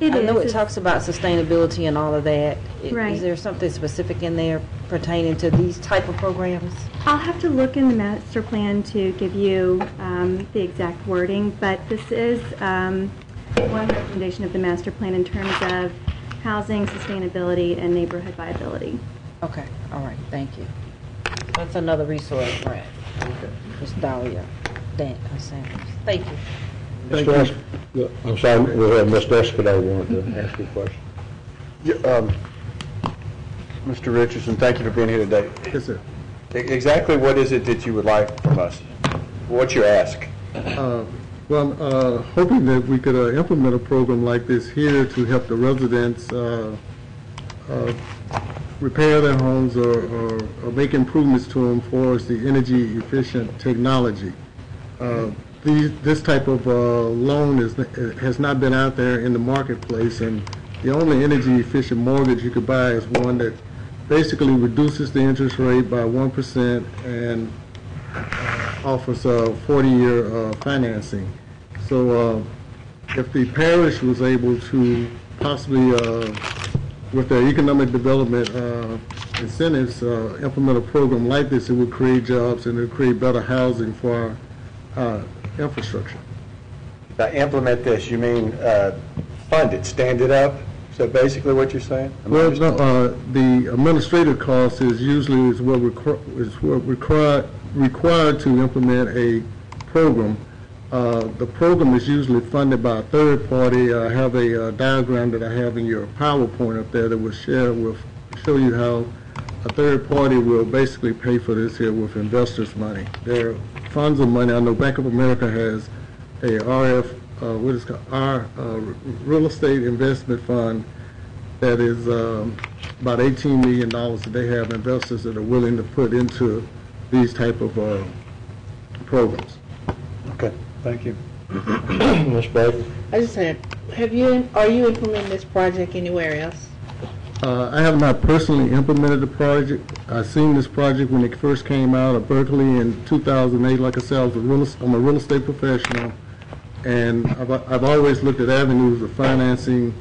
I know it talks about sustainability and all of that. Right. Is there something specific in there pertaining to these type of programs? I'll have to look in the master plan to give you the exact wording, but this is one recommendation of the master plan in terms of housing, sustainability, and neighborhood viability. Okay, all right, thank you. That's another resource grant. Ms. Dahlia Sanders. Thank you. I'm sorry, we have Mr. Escobar wanted to ask you a question. Mr. Richardson, thank you for being here today. Yes, sir. Exactly what is it that you would like from us? What's your ask? Well, I'm hoping that we could implement a program like this here to help the residents repair their homes or make improvements to them for the energy efficient technology. This type of loan has not been out there in the marketplace, and the only energy efficient mortgage you could buy is one that basically reduces the interest rate by 1% and offers a 40-year financing. So if the parish was able to possibly, with their economic development incentives, implement a program like this, it would create jobs and it would create better housing for our infrastructure. By implement this, you mean fund it, stand it up? Is that basically what you're saying? Well, no, the administrative cost is usually required to implement a program. The program is usually funded by a third party. I have a diagram that I have in your PowerPoint up there that will show you how a third party will basically pay for this here with investors' money. There are funds of money. I know Bank of America has a real estate investment fund that is about $18 million that they have investors that are willing to put into these type of programs. Okay, thank you. Ms. Baker? I just had, are you implementing this project anywhere else? I have not personally implemented the project. I've seen this project when it first came out of Berkeley in 2008. Like I said, I'm a real estate professional, and I've always looked at avenues of financing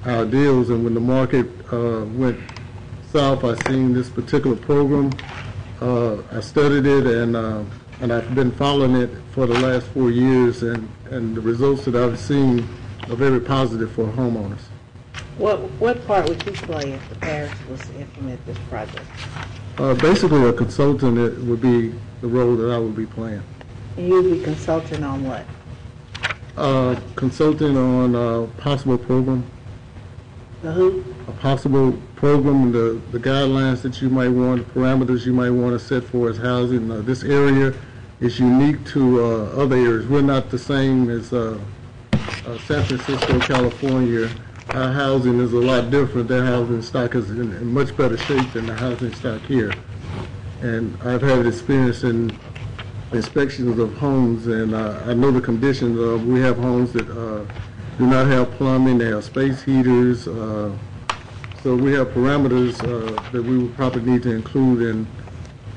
our deals, and when the market went south, I seen this particular program. I studied it, and I've been following it for the last 4 years, and the results that I've seen are very positive for homeowners. What part would you play if the parish was to implement this project? Basically, a consultant would be the role that I would be playing. And you would be consulting on what? Consulting on a possible program. The who? A possible program, the guidelines that you might want, the parameters you might want to set for as housing. This area is unique to other areas. We're not the same as San Francisco, California. Our housing is a lot different. Their housing stock is in much better shape than the housing stock here. And I've had experience in inspections of homes, and I know the conditions of, we have homes that do not have plumbing, they have space heaters, so we have parameters that we would probably need to include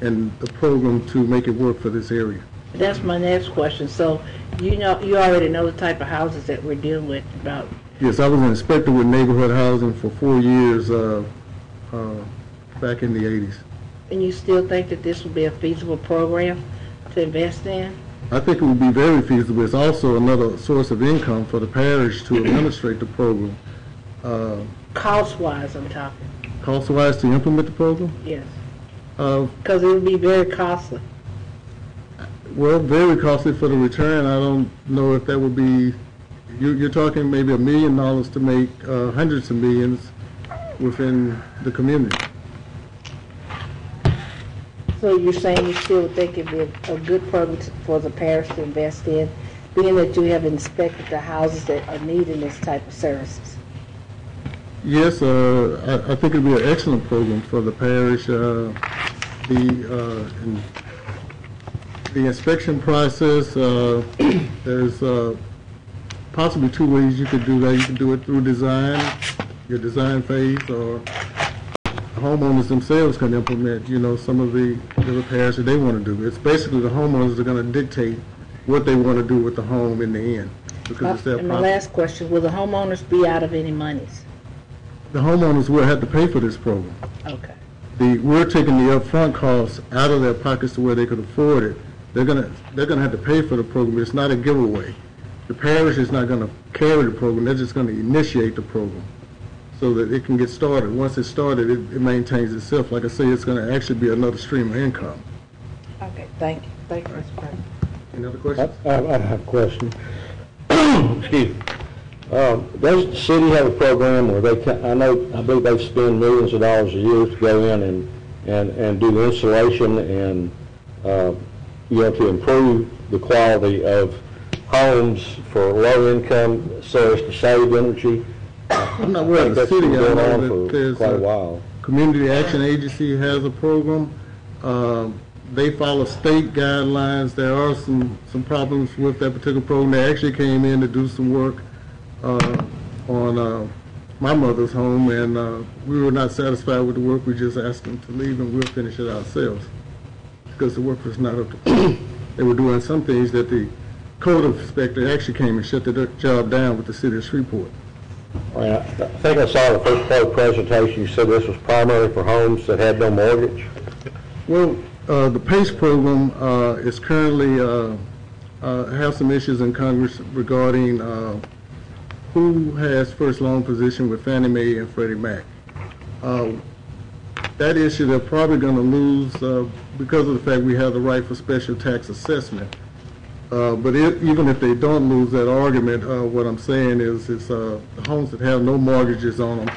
in the program to make it work for this area. That's my next question. So you already know the type of houses that we're dealing with about. Yes, I was an inspector with neighborhood housing for 4 years back in the 80s. And you still think that this would be a feasible program to invest in? I think it would be very feasible. It's also another source of income for the parish to administrate the program. Cost-wise, I'm talking. Cost-wise to implement the program? Yes. Because it would be very costly. Well, very costly for the return. I don't know if that would be, you're talking maybe $1 million to make hundreds of millions within the community. So you're saying you still think it'd be a good program for the parish to invest in, being that you have inspected the houses that are needing this type of services? Yes, I think it'd be an excellent program for the parish. The inspection process, there's possibly two ways you could do that. You can do it through design, your design phase, or homeowners themselves can implement, some of the repairs that they want to do. It's basically the homeowners are going to dictate what they want to do with the home in the end. Because it's their And my property. last question, will the homeowners be out of any monies? The homeowners will have to pay for this program. Okay. We're taking the upfront costs out of their pockets to where they could afford it. They're gonna have to pay for the program. It's not a giveaway. The parish is not gonna carry the program. They're just gonna initiate the program so that it can get started. Once it's started, it maintains itself. Like I say, it's gonna actually be another stream of income. Okay, thank you. Thank you, Mr. President. Any other questions? I have a question. Excuse me. Does the city have a program where I believe they spend millions of dollars a year to go in and do the installation and, to improve the quality of homes for low income so as to save energy? I'm not aware of the That's city. been I going know on that for there's quite a while. Community Action Agency has a program. They follow state guidelines. There are some problems with that particular program. They actually came in to do some work on my mother's home, and we were not satisfied with the work. We just asked them to leave, and we'll finish it ourselves because the work was not up to. They were doing some things that the code inspector actually came and shut the job down with the city of Shreveport. All right, I think I saw the first part of the presentation. You said this was primarily for homes that had no mortgage. Well, the PACE program is currently have some issues in Congress regarding who has first loan position with Fannie Mae and Freddie Mac. That issue they're probably going to lose because of the fact we have the right for special tax assessment. But even if they don't lose that argument, what I'm saying is the homes that have no mortgages on them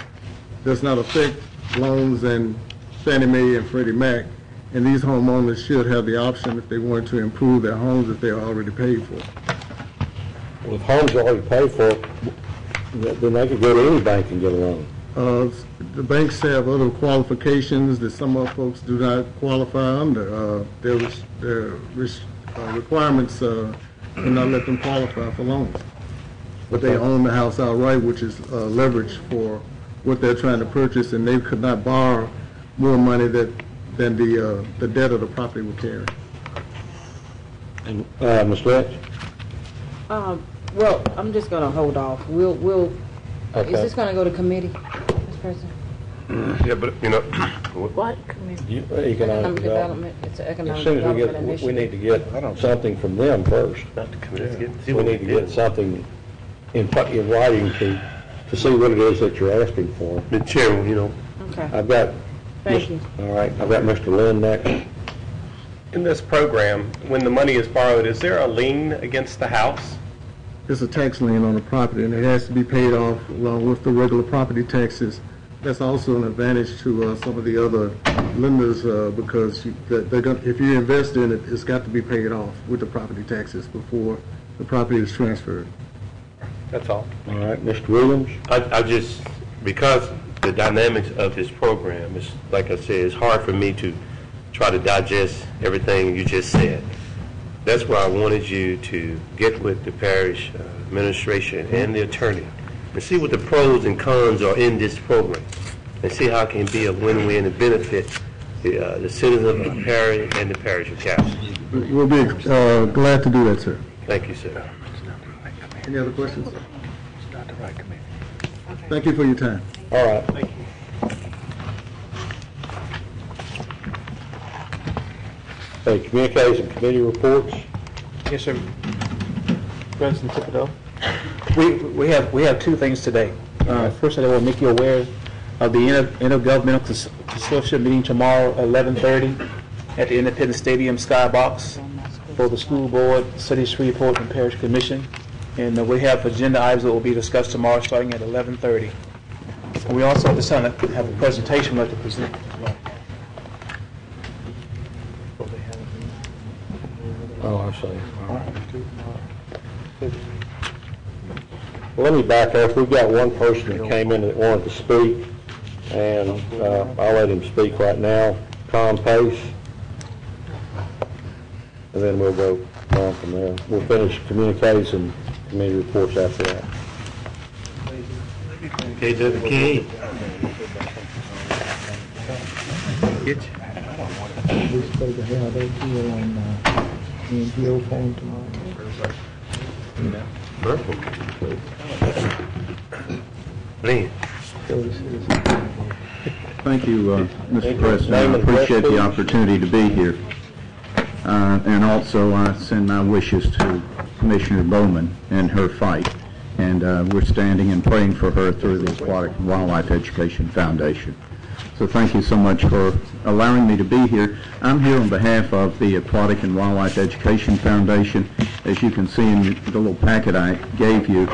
does not affect loans in Fannie Mae and Freddie Mac. And these homeowners should have the option if they want to improve their homes that they're already paid for. Well, if homes are already paid for, then they could go to any bank and get a loan. The banks have other qualifications that some of folks do not qualify under. Their requirements do not let them qualify for loans. But they own the house outright, which is leverage for what they're trying to purchase, and they could not borrow more money than the debt of the property would carry. And Ms. Lynch? Well, I'm just going to hold off. Is this going to go to committee, Mr. President? Yeah, but, What committee? Economic development. It's an As economic soon as development we initiative. need to get something from them first. not the committee. We need to get something in writing to see what it is that you're asking for. The chairman, Okay, I've got. thank you. All right, I've got Mr. Lynn next. In this program, when the money is borrowed, is there a lien against the house? It's a tax lien on the property, and it has to be paid off along with the regular property taxes. That's also an advantage to some of the other lenders because if you invest in it, it's got to be paid off with the property taxes before the property is transferred. That's all. All right, Mr. Williams? I just, because the dynamics of this program is, like I said, it's hard for me to try to digest everything you just said. That's why I wanted you to get with the parish administration and the attorney and see what the pros and cons are in this program and see how it can be a win-win and benefit the citizens of the parish and the parish of Caddo. We'll be glad to do that, sir. Thank you, sir. Any other questions? Thank you for your time. All right. Thank you. Hey, communications and committee reports. Yes, sir. President Thibodeau. We have two things today. First, I will make you aware of the intergovernmental consortium meeting tomorrow at 11:30 at the Independence Stadium Skybox for the school board, City of Shreveport, and Parish Commission. And we have agenda items that will be discussed tomorrow starting at 11:30. And we also at this time have a presentation we'd like to present. Oh, I see. All Let me back up. We've got one person that came in that wanted to speak, and I'll let him speak right now. Tom Pace. And then we'll go on from there. We'll finish communiques and committee reports after that. KWK. We're supposed to have that deal on NGO phone tomorrow. Thank you, Mr. President. I appreciate the opportunity to be here. And also, I send my wishes to Commissioner Bowman in her fight. And we're standing and praying for her through the Aquatic and Wildlife Education Foundation. So thank you so much for allowing me to be here. I'm here on behalf of the Aquatic and Wildlife Education Foundation. As you can see in the little packet I gave you,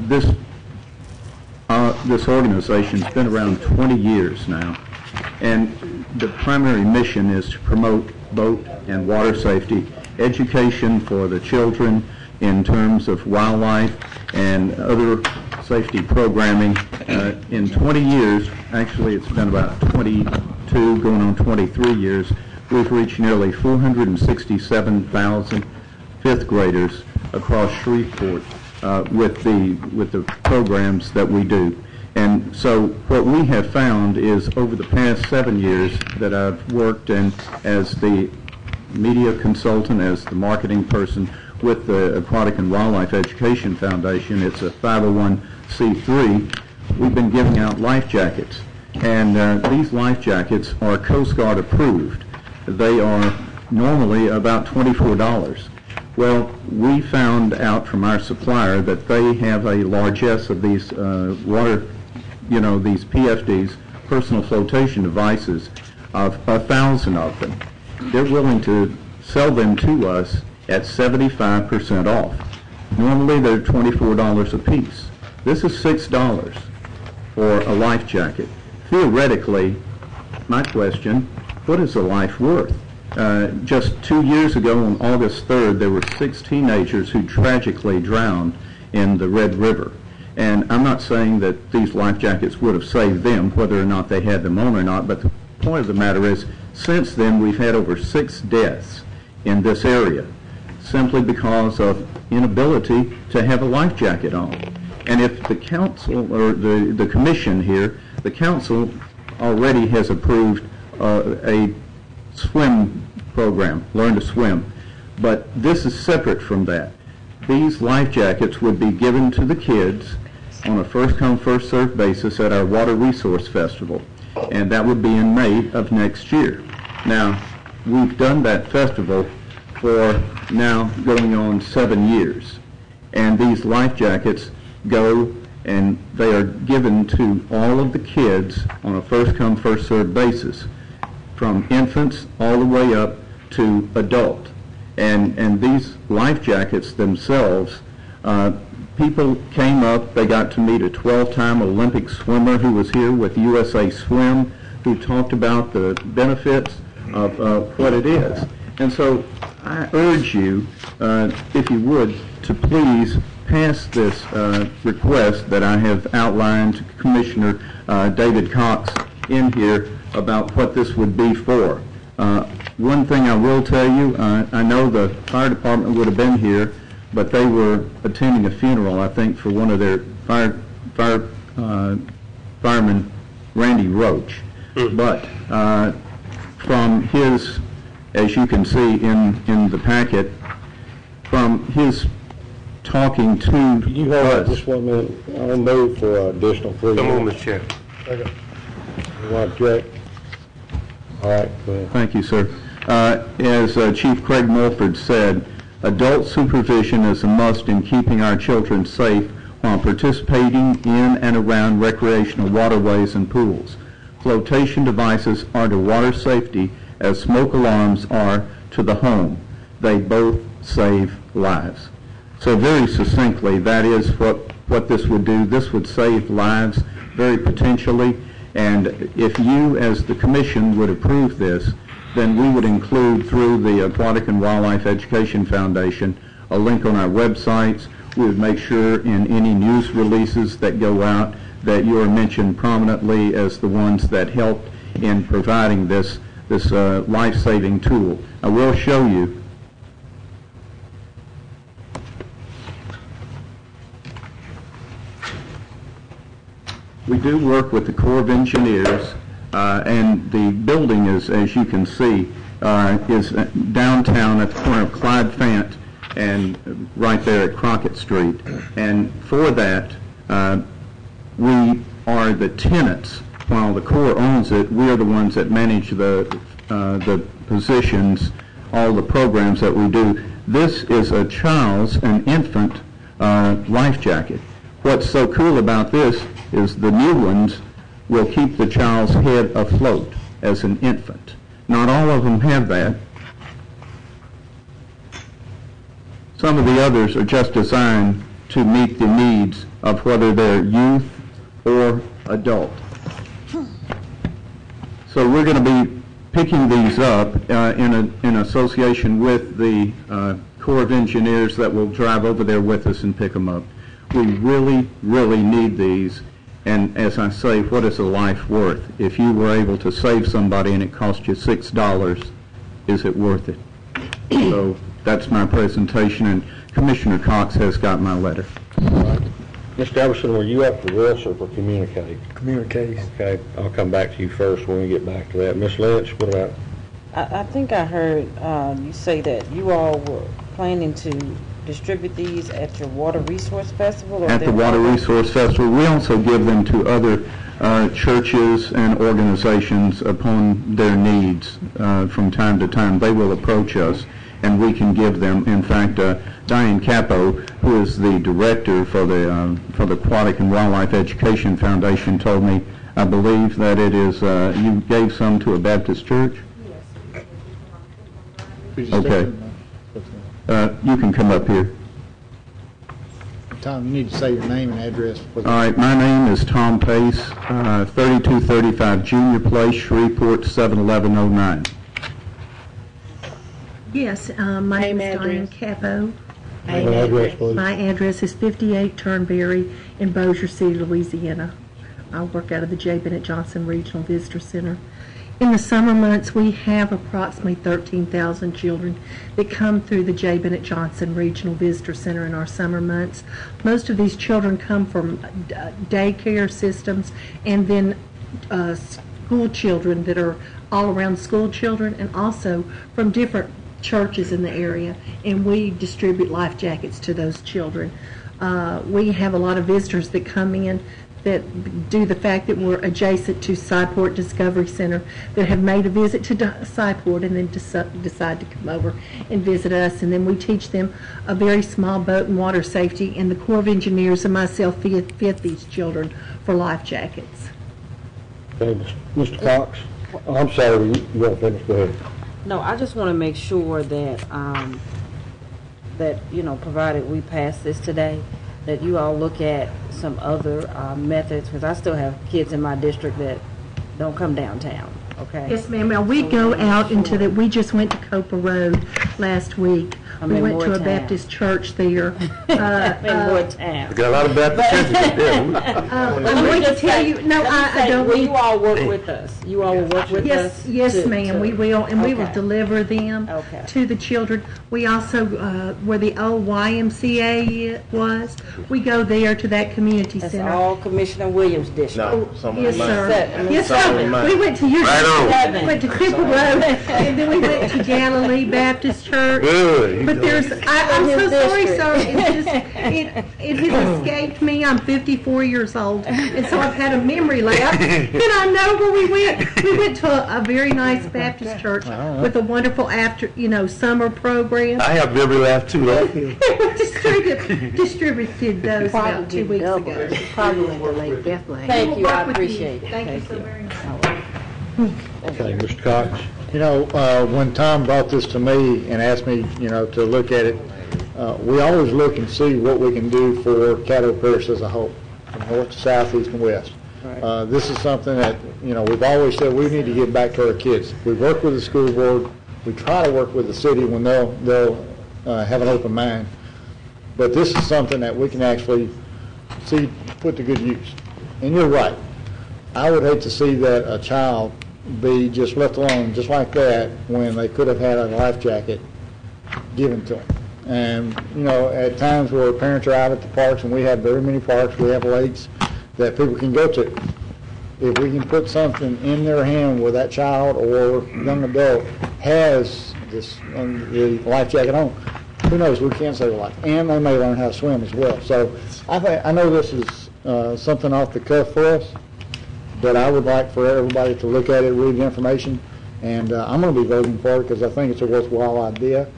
this organization's been around 20 years now, and the primary mission is to promote boat and water safety, education for the children in terms of wildlife and other safety programming. In 20 years, actually it's been about 22 going on 23 years, we've reached nearly 467,000 fifth graders across Shreveport with the programs that we do. And so what we have found is over the past 7 years that I've worked in as the media consultant, as the marketing person with the Aquatic and Wildlife Education Foundation, it's a 501c3, we've been giving out life jackets. And these life jackets are Coast Guard approved. They are normally about $24. Well, we found out from our supplier that they have a largesse of these these PFDs, personal flotation devices, of 1,000 of them. They're willing to sell them to us at 75% off. Normally they're $24 a piece. This is $6 for a life jacket. Theoretically, my question, what is a life worth? Just 2 years ago on August 3rd, there were 6 teenagers who tragically drowned in the Red River. And I'm not saying that these life jackets would have saved them, whether or not they had them on or not, but the point of the matter is, since then we've had over 6 deaths in this area, simply because of inability to have a life jacket on. And if the council, or the commission here, the council already has approved a swim program, Learn to Swim. But this is separate from that. These life jackets would be given to the kids on a first-come, first-served basis at our Water Resource Festival, and that would be in May of next year. Now, we've done that festival for now going on 7 years, and these life jackets go and they are given to all of the kids on a first-come, first-served basis, from infants all the way up to adult. And these life jackets themselves, people came up, they got to meet a 12-time Olympic swimmer who was here with USA Swim, who talked about the benefits of what it is. And so I urge you, if you would, to please pass this request that I have outlined to Commissioner David Cox in here about what this would be for. One thing I will tell you, I know the fire department would have been here, but they were attending a funeral, I think, for one of their fireman, Randy Roach. But from his, as you can see in the packet, from his talking to Can you hold up just 1 minute? I'll move for additional 3 minutes. Come on, Mr. Chair. Okay. You want to object? All right, go ahead. Thank you, sir. As Chief Craig Mulford said, adult supervision is a must in keeping our children safe while participating in and around recreational waterways and pools. Flotation devices are to water safety as smoke alarms are to the home. They both save lives. So very succinctly, that is what this would do. This would save lives very potentially. And if you, as the commission, would approve this, then we would include through the Aquatic and Wildlife Education Foundation a link on our websites We would make sure in any news releases that go out that you are mentioned prominently as the ones that helped in providing this life-saving tool. I will show you. We do work with the Corps of Engineers, and the building is, as you can see, is downtown at the corner of Clyde Fant and right there at Crockett Street. And for that, we are the tenants. While the Corps owns it, we are the ones that manage the positions, all the programs that we do. This is an infant life jacket. What's so cool about this is the new ones will keep the child's head afloat as an infant. Not all of them have that. Some of the others are just designed to meet the needs of whether they're youth or adult. So we're going to be picking these up in association with the Corps of Engineers that will drive over there with us and pick them up. We really, really need these. And as I say, what is a life worth? If you were able to save somebody and it cost you $6, is it worth it? So that's my presentation, and Commissioner Cox has got my letter. Mr. Everson, were you up for this or for communicate? Communicate. Okay, I'll come back to you first when we get back to that. Ms. Lynch, what about? I think I heard you say that you all were planning to distribute these at your Water Resource Festival? At the Water Resource Festival. We also give them to other churches and organizations upon their needs from time to time. They will approach us and we can give them. In fact, Diane Caddo, who is the director for the Aquatic and Wildlife Education Foundation, told me, I believe that it is, you gave some to a Baptist church? Yes. Okay. You can come up here. Tom, you need to say your name and address. All right, my name is Tom Pace, 3235 Junior Place, Shreveport, 71109. Yes, my name is Diane Capo. Address, please. My address is 58 Turnberry in Bossier City, Louisiana. I work out of the J. Bennett Johnson Regional Visitor Center. In the summer months, we have approximately 13,000 children that come through the J. Bennett Johnson Regional Visitor Center in our summer months. Most of these children come from daycare systems and then school children that are all around school children, and also from different churches in the area, and we distribute life jackets to those children. We have a lot of visitors that come in that, due to the fact that we're adjacent to Cyport Discovery Center, that have made a visit to Cyport and then decide to come over and visit us. And then we teach them a very small boat and water safety, and the Corps of Engineers and myself fit these children for life jackets. Okay, Mr. Cox? Oh, I'm sorry, you want to finish? Go ahead. No, I just want to make sure that, provided we pass this today, that you all look at some other methods, because I still have kids in my district that don't come downtown, okay? Yes, ma'am. Now, we go out into the, we just went to Copa Road last week. We went to a Baptist church there. In what town? We got a lot of Baptist churches there. I'm going to tell you, no, I don't. Will you all work with us? You all will work with us? Yes, ma'am, we will, and we will deliver them Okay. to the children. We also, where the old YMCA was, we go there to that community That's center. all Commissioner Williams' district. Yes, sir. Yes, Seven. sir. We went to your Seven. we went to Cooper Road, and then we went to Galilee Baptist Church. Good. But there's, I'm so sorry, sir. It's just, it has escaped me. I'm 54 years old, and so I've had a memory lapse. And I know where we went. We went to a very nice Baptist church with a wonderful summer program. I have memory lapse too. We distributed those about 2 weeks ago. Probably went to Lake Bethlehem. Thank you, I Work with appreciate it. Thank you so very much. Okay, Mr. Cox. When Tom brought this to me and asked me, to look at it, we always look and see what we can do for Caddo Parish as a whole, from north to south, east and west. This is something that, we've always said we need to give back to our kids. We work with the school board. We try to work with the city when they'll have an open mind. But this is something that we can actually see put to good use. And you're right. I would hate to see that a child be just left alone just like that when they could have had a life jacket given to them. And, you know, at times where parents are out at the parks, and we have very many parks, we have lakes that people can go to. If we can put something in their hand where that child or young adult has this the life jacket on, who knows, we can save a life. And they may learn how to swim as well. So I know this is something off the cuff for us, but I would like for everybody to look at it, read the information, and I'm going to be voting for it because I think it's a worthwhile idea.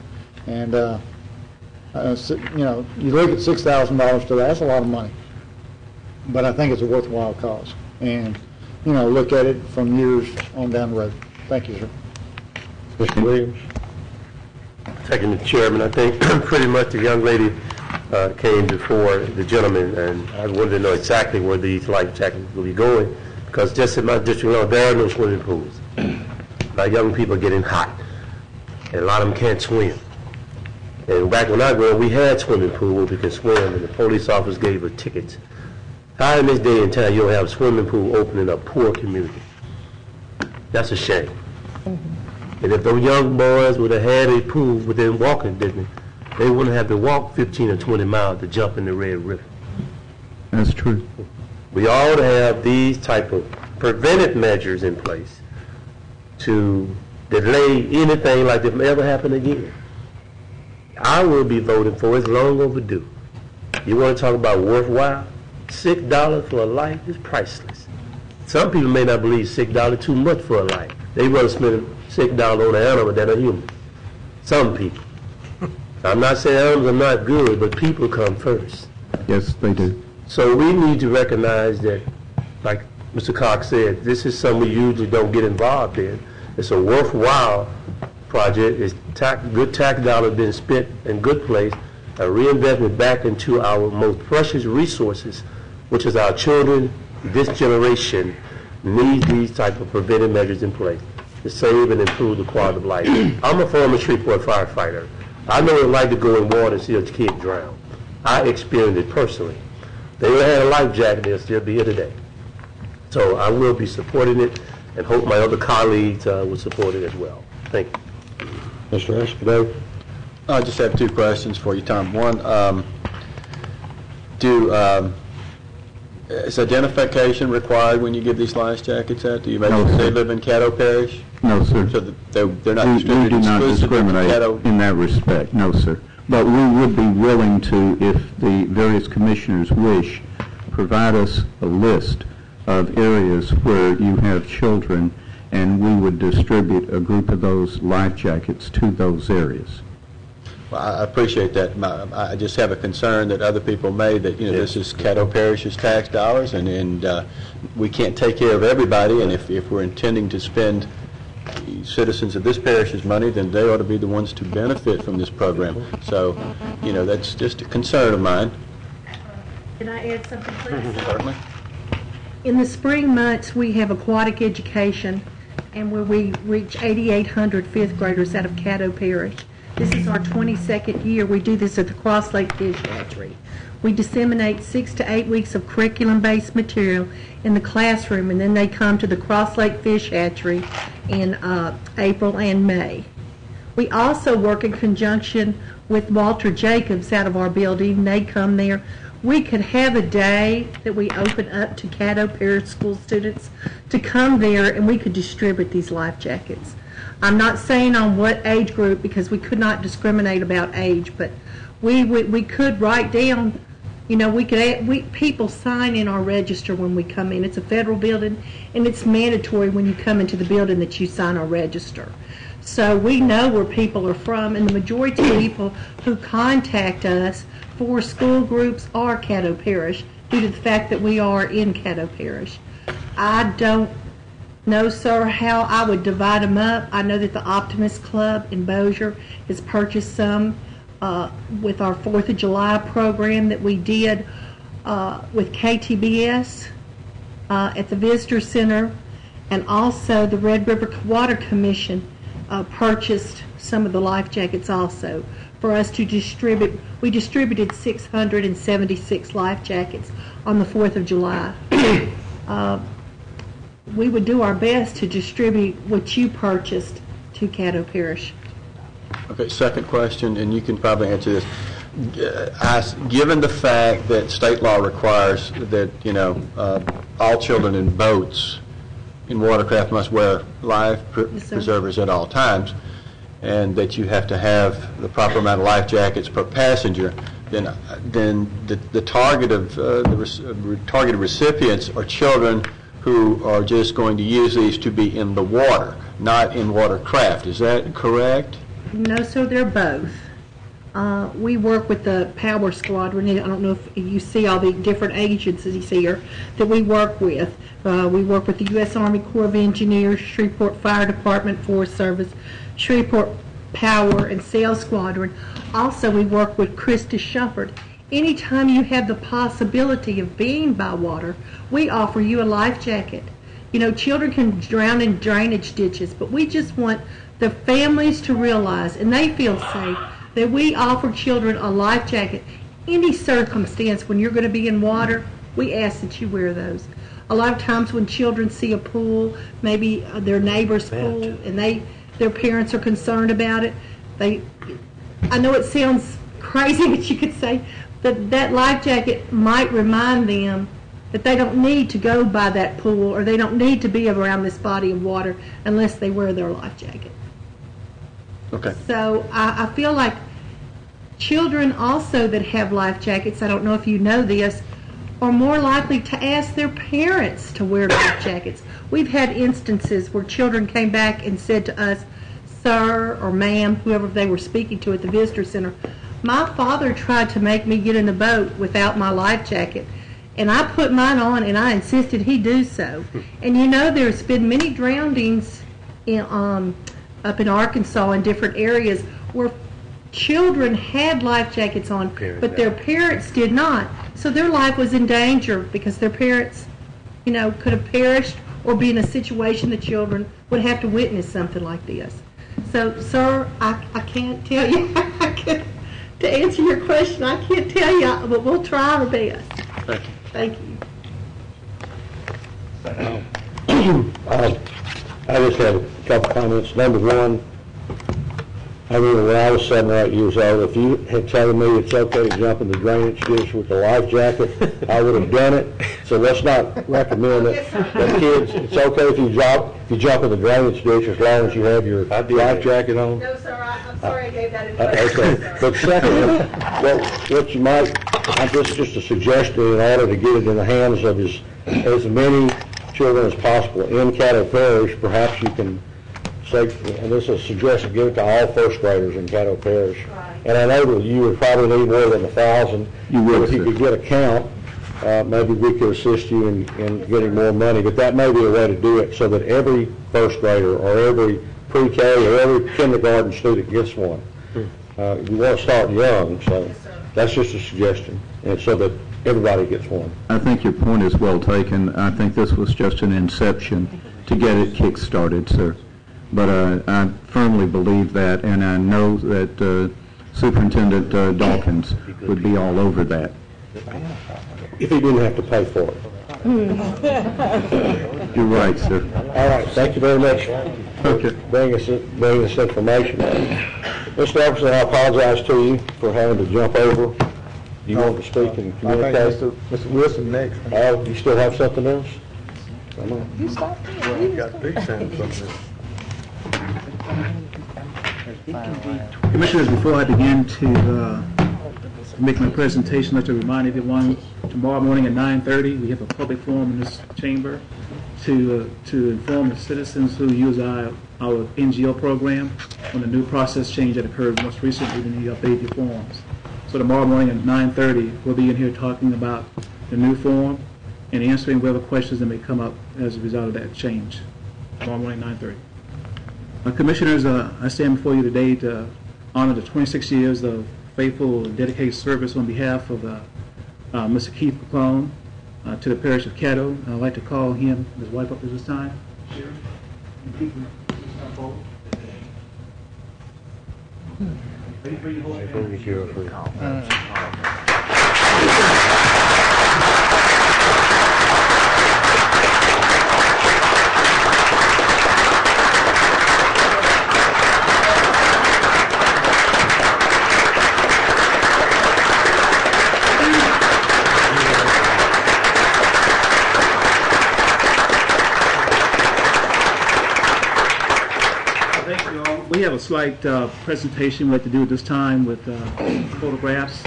And, you know, you look at $6,000 to that, that's a lot of money. But I think it's a worthwhile cause. And, you know, look at it from years on down the road. Thank you, sir. Mr. Williams? Second, the chairman, I think pretty much the young lady came before the gentleman, and I wanted to know exactly where these life jackets will be going, because just in my district, there are no swimming pools. Our young people are getting hot, and a lot of them can't swim. And back when I grew up, we had swimming pools, we could swim, and the police officers gave us tickets. How in this day and time you don't have a swimming pool open in a poor community? That's a shame. And if those young boys would have had a pool within walking distance, they wouldn't have to walk 15 or 20 miles to jump in the Red River. That's true. We ought to have these type of preventive measures in place to delay anything like this ever happen again. I will be voting for it. It's long overdue. You want to talk about worthwhile? $6 for a life is priceless. Some people may not believe $6 too much for a life. They want to spend $6 on an animal than a human. Some people. I'm not saying animals are not good, but people come first. Yes, they do. So we need to recognize that, like Mr. Cox said, this is something we usually don't get involved in. It's a worthwhile project. It's good tax dollars being spent in good place, a reinvestment back into our most precious resources, which is our children. This generation needs these type of preventive measures in place to save and improve the quality of life. I'm a former Shreveport firefighter. I know what it's like to go in water and see a kid drown. I experienced it personally. They would have had a life jacket, they'll still be here today. So I will be supporting it and hope my other colleagues will support it as well. Thank you. Mr. Escobedo? I just have two questions for you, Tom. One, is identification required when you give these life jackets out? Do you make No, sure sir. they live in Caddo Parish? No, sir. So that they're not We distributed do not exclusively to discriminate Caddo? in that respect, no, sir. But we would be willing to, if the various commissioners wish, provide us a list of areas where you have children, and we would distribute a group of those life jackets to those areas. Well, I appreciate that. I just have a concern that other people may, that, you know, this is Caddo Parish's tax dollars, and we can't take care of everybody, and if we're intending to spend citizens of this parish's money, then they ought to be the ones to benefit from this program. So, you know, that's just a concern of mine. Can I add something, please? Certainly. In the spring months, we have aquatic education, and where we reach 8,800 fifth graders out of Caddo Parish. This is our 22nd year. We do this at the Cross Lake Fish Hatchery. We disseminate 6 to 8 weeks of curriculum-based material in the classroom, and then they come to the Cross Lake Fish Hatchery in April and May. We also work in conjunction with Walter Jacobs out of our building. They come there. We could have a day that we open up to Caddo Parish School students to come there, and we could distribute these life jackets. I'm not saying on what age group, because we could not discriminate about age, but we could write down, you know, people sign in our register when we come in. It's a federal building, and it's mandatory when you come into the building that you sign our register. So we know where people are from, and the majority of people who contact us for school groups are Caddo Parish, due to the fact that we are in Caddo Parish. I don't know, sir, how I would divide them up. I know that the Optimist Club in Bossier has purchased some with our 4th of July program that we did with KTBS at the Visitor Center, and also the Red River Water Commission purchased some of the life jackets also for us to distribute. We distributed 676 life jackets on the 4th of July. We would do our best to distribute what you purchased to Caddo Parish. Okay, second question, and you can probably answer this. Given the fact that state law requires that, all children in boats in watercraft must wear life preservers at all times, and that you have to have the proper amount of life jackets per passenger, then the targeted recipients are children who are just going to use these to be in the water, not in watercraft. Is that correct? No, sir, they're both. We work with the Power Squadron. I don't know if you see all the different agencies here that we work with. We work with the U.S. Army Corps of Engineers, Shreveport Fire Department, Forest Service, Shreveport Power and Sail Squadron. Also, we work with Krista Shumpert. Anytime you have the possibility of being by water, we offer you a life jacket. Children can drown in drainage ditches, but we just want the families to realize, and they feel safe, that we offer children a life jacket. Any circumstance when you're going to be in water, we ask that you wear those. A lot of times when children see a pool, maybe their neighbor's pool, and their parents are concerned about it, I know it sounds crazy, but you could say that life jacket might remind them that they don't need to go by that pool, or they don't need to be around this body of water unless they wear their life jacket. Okay. So I feel like children also that have life jackets, I don't know if you know this, are more likely to ask their parents to wear life jackets. We've had instances where children came back and said to us, "Sir," or "Ma'am," whoever they were speaking to at the visitor center, "My father tried to make me get in the boat without my life jacket, and I put mine on and I insisted he do so." And there's been many drownings up in Arkansas in different areas where children had life jackets on, but their parents did not. So their life was in danger because their parents, could have perished or be in a situation the children would have to witness something like this. So, sir, I can't tell you. To answer your question, I can't tell you, but we'll try our best. Thank you. I just have a couple comments. Number one, I remember when I was 7 or 8 years old, if you had told me it's okay to jump in the drainage ditch with a life jacket, I would have done it. So let's not recommend that kids, it's okay if you jump in the drainage ditch as long as you have your life jacket on. No, sir, I'm sorry I gave that advice. Okay. But secondly, what you might, just a suggestion in order to get it in the hands of as many children as possible in Caddo Parish, perhaps you can say, and this is a suggestion, give it to all first graders in Caddo Parish. Right. And I know that you would probably need more than 1,000. You would. If you could get a count, maybe we could assist you in getting more money. But that may be a way to do it so that every first grader or every pre-K or every kindergarten student gets one. You want to start young, so that's just a suggestion, and so that everybody gets one. I think your point is well taken. I think this was just an inception to get it kick-started, sir. But I firmly believe that, and I know that Superintendent Dawkins would be all over that. If he didn't have to pay for it. You're right, sir. All right, thank you very much for bringing us this information. Mr. Epperson, I apologize to you for having to jump over. Do you want to speak and communicate? I think Mr. Wilson next. Oh, you still have something else? Come on. You stopped there. Well, you got big sense on this. Commissioners, before I begin to make my presentation, I'd like to remind everyone, tomorrow morning at 9:30, we have a public forum in this chamber to inform the citizens who use our NGO program on the new process change that occurred most recently in the updated forms. So tomorrow morning at 9:30, we'll be in here talking about the new form and answering whatever questions that may come up as a result of that change. Tomorrow morning, 9:30. Commissioners, I stand before you today to honor the 26 years of faithful and dedicated service on behalf of Mr. Keith McClone to the parish of Caddo. I'd like to call him, his wife up at this time. We have a slight presentation we have to do at this time with photographs,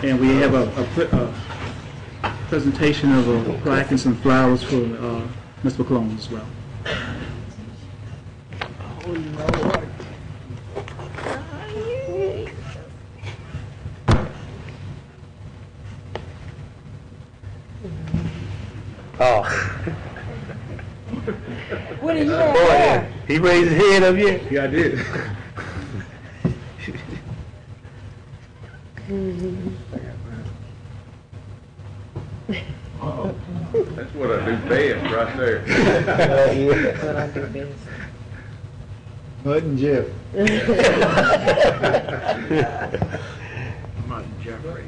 and we have a presentation of a plaque and some flowers for Mr. McClone as well. Oh. What are you at? He raised his hand up here. Yeah, I did. That's what I do best, right there. That's what I do best. Bud and Jeff. Mud and Jeffrey.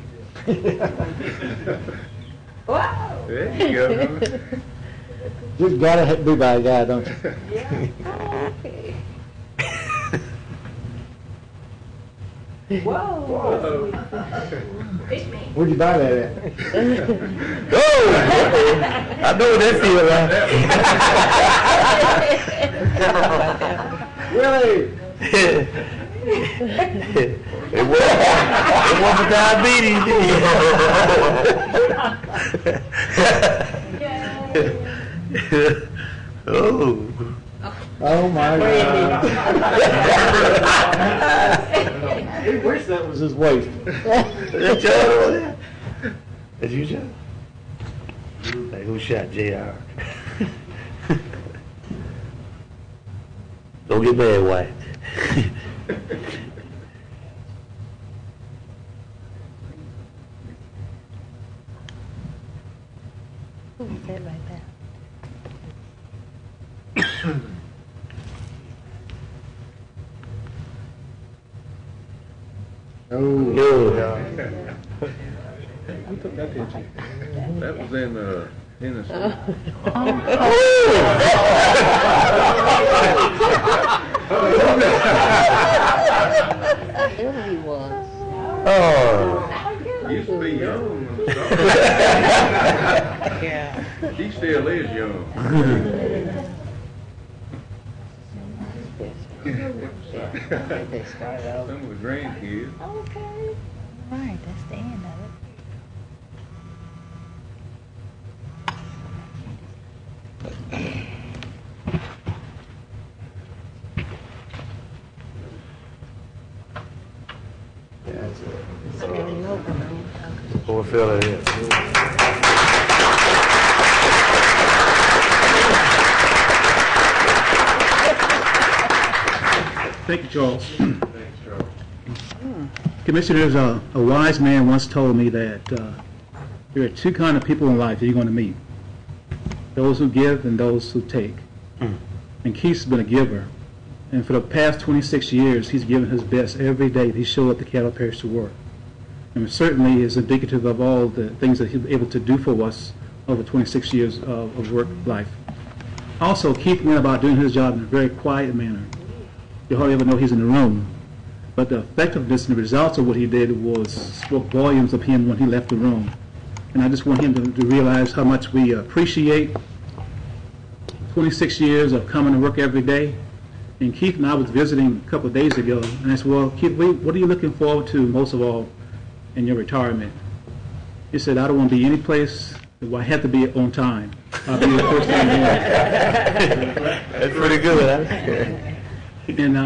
Wow. There you go. Just gotta be by a guy, don't you? Okay. Whoa. Where'd you buy that at? Oh! I know what that feels like. Really? It was for diabetes. Oh. Oh my God. He wished that was his waist. That's John. That's you, John? Hey, who shot JR? Don't get mad, White. Who was that like that? Who took that picture? That was in Tennessee. There he was. Oh. Used to be young when it started. Yeah. She still is young. They started out. Some of the grandkids. Okay. Right, that's the end of it. Poor fella here. Thank you, Charles. Commissioners, a wise man once told me that there are two kinds of people in life that you're going to meet. Those who give and those who take. And Keith's been a giver. And for the past 26 years, he's given his best every day that he showed up to Caddo Parish to work. And it certainly is indicative of all the things that he's been able to do for us over 26 years of work life. Also, Keith went about doing his job in a very quiet manner. You hardly ever know he's in the room. But the effectiveness and the results of what he did spoke volumes of him when he left the room. And I just want him to realize how much we appreciate 26 years of coming to work every day. And Keith and I was visiting a couple of days ago, and I said, well, Keith, what are you looking forward to most of all in your retirement? He said, I don't want to be any place where I have to be on time. I'll be the first time there. That's pretty good, huh? And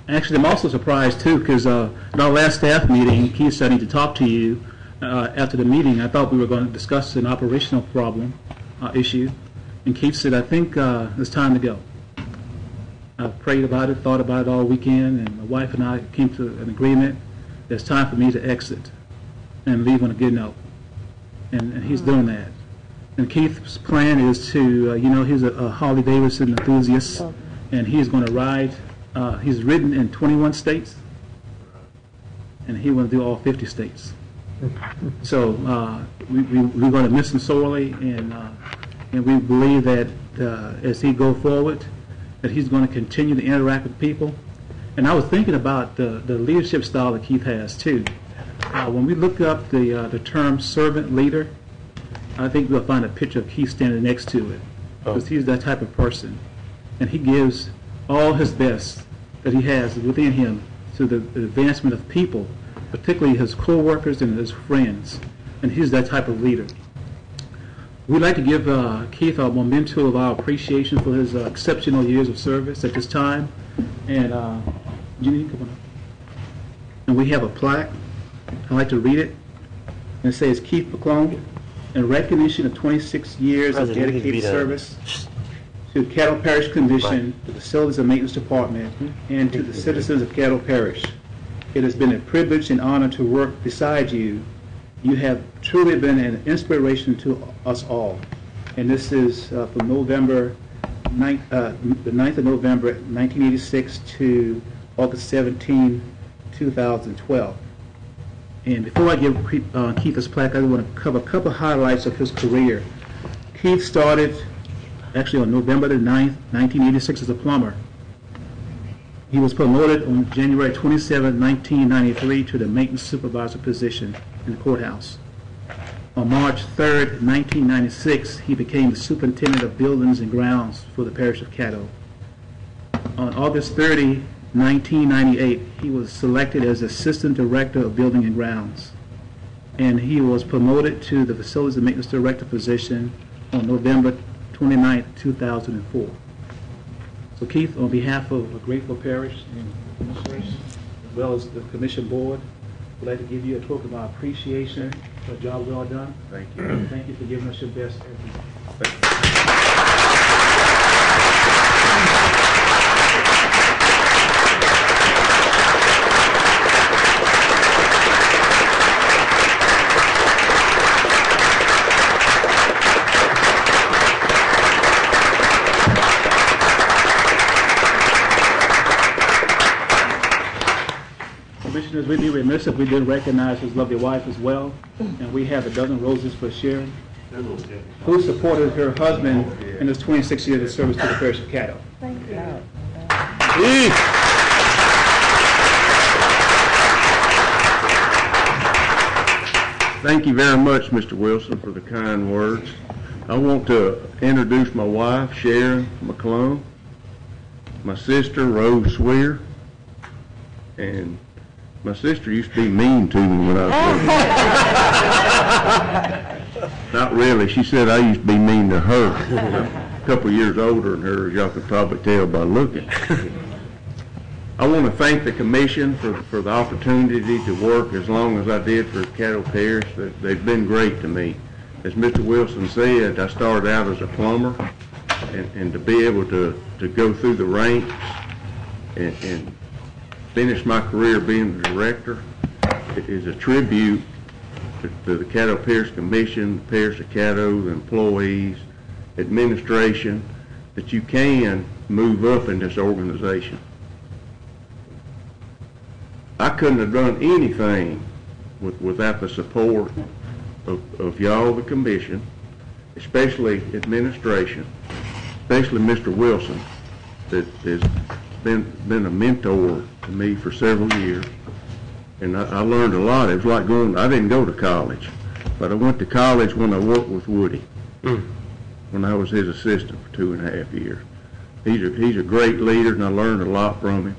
actually, I'm also surprised, too, because in our last staff meeting, Keith said I need to talk to you after the meeting. I thought we were going to discuss an operational problem issue. And Keith said, I think it's time to go. I've prayed about it, thought about it all weekend, and my wife and I came to an agreement that it's time for me to exit and leave on a good note. And he's doing that. And Keith's plan is to, he's a Harley Davidson enthusiast, and he's going to ride. He's ridden in 21 states, and he want to do all 50 states. So we're going to miss him sorely, and we believe that as he go forward, that he's going to continue to interact with people. And I was thinking about the leadership style that Keith has too. When we look up the term servant leader, I think we'll find a picture of Keith standing next to it, because he's that type of person, and he gives all his best that he has within him to the advancement of people, particularly his co-workers and his friends, and he's that type of leader. We'd like to give Keith a memento of our appreciation for his exceptional years of service at this time, and Jenny, come on up. And we have a plaque. I'd like to read it, and it says, Keith McClone, in recognition of 26 years of dedicated service to Caddo Parish Commission, the Facilities and Maintenance Department, and to the citizens of Caddo Parish. It has been a privilege and honor to work beside you. You have truly been an inspiration to us all. And this is from November 9th, the 9th of November, 1986 to August 17, 2012. And before I give Keith his plaque, I want to cover a couple of highlights of his career. Keith started actually on November the 9th, 1986 as a plumber. He was promoted on January 27, 1993 to the maintenance supervisor position in the courthouse. On March 3rd, 1996, he became the superintendent of buildings and grounds for the parish of Caddo. On August 30, 1998, he was selected as assistant director of building and grounds, and he was promoted to the facilities and maintenance director position on November 29, 2004. So Keith, on behalf of a grateful parish and commissioners, as well as the commission board, we'd like to give you a token of our appreciation for the job well done. Thank you. Thank you for giving us your best every day. Commissioners, we'd be remiss if we didn't recognize his lovely wife as well, and we have a dozen roses for Sharon, who supported her husband in his 26 years of service to the parish of Caddo. Thank you. Thank you very much, Mr. Wilson, for the kind words. I want to introduce my wife, Sharon McClone, my sister, Rose Swear, and my sister used to be mean to me when I was little. Not really. She said I used to be mean to her. I'm a couple of years older than her, as y'all can probably tell by looking. I want to thank the commission for the opportunity to work as long as I did for Caddo Parish. They've been great to me. As Mr. Wilson said, I started out as a plumber, and to be able to go through the ranks and finish my career being the director is a tribute to the Caddo Parish Commission, the Parish of Caddo, the employees, administration, that you can move up in this organization. I couldn't have done anything without the support of y'all, the commission, especially administration, especially Mr. Wilson, that has been a mentor to me for several years, and I learned a lot. It was like I didn't go to college, but I went to college when I worked with Woody, when I was his assistant for 2.5 years. He's a great leader, and I learned a lot from him.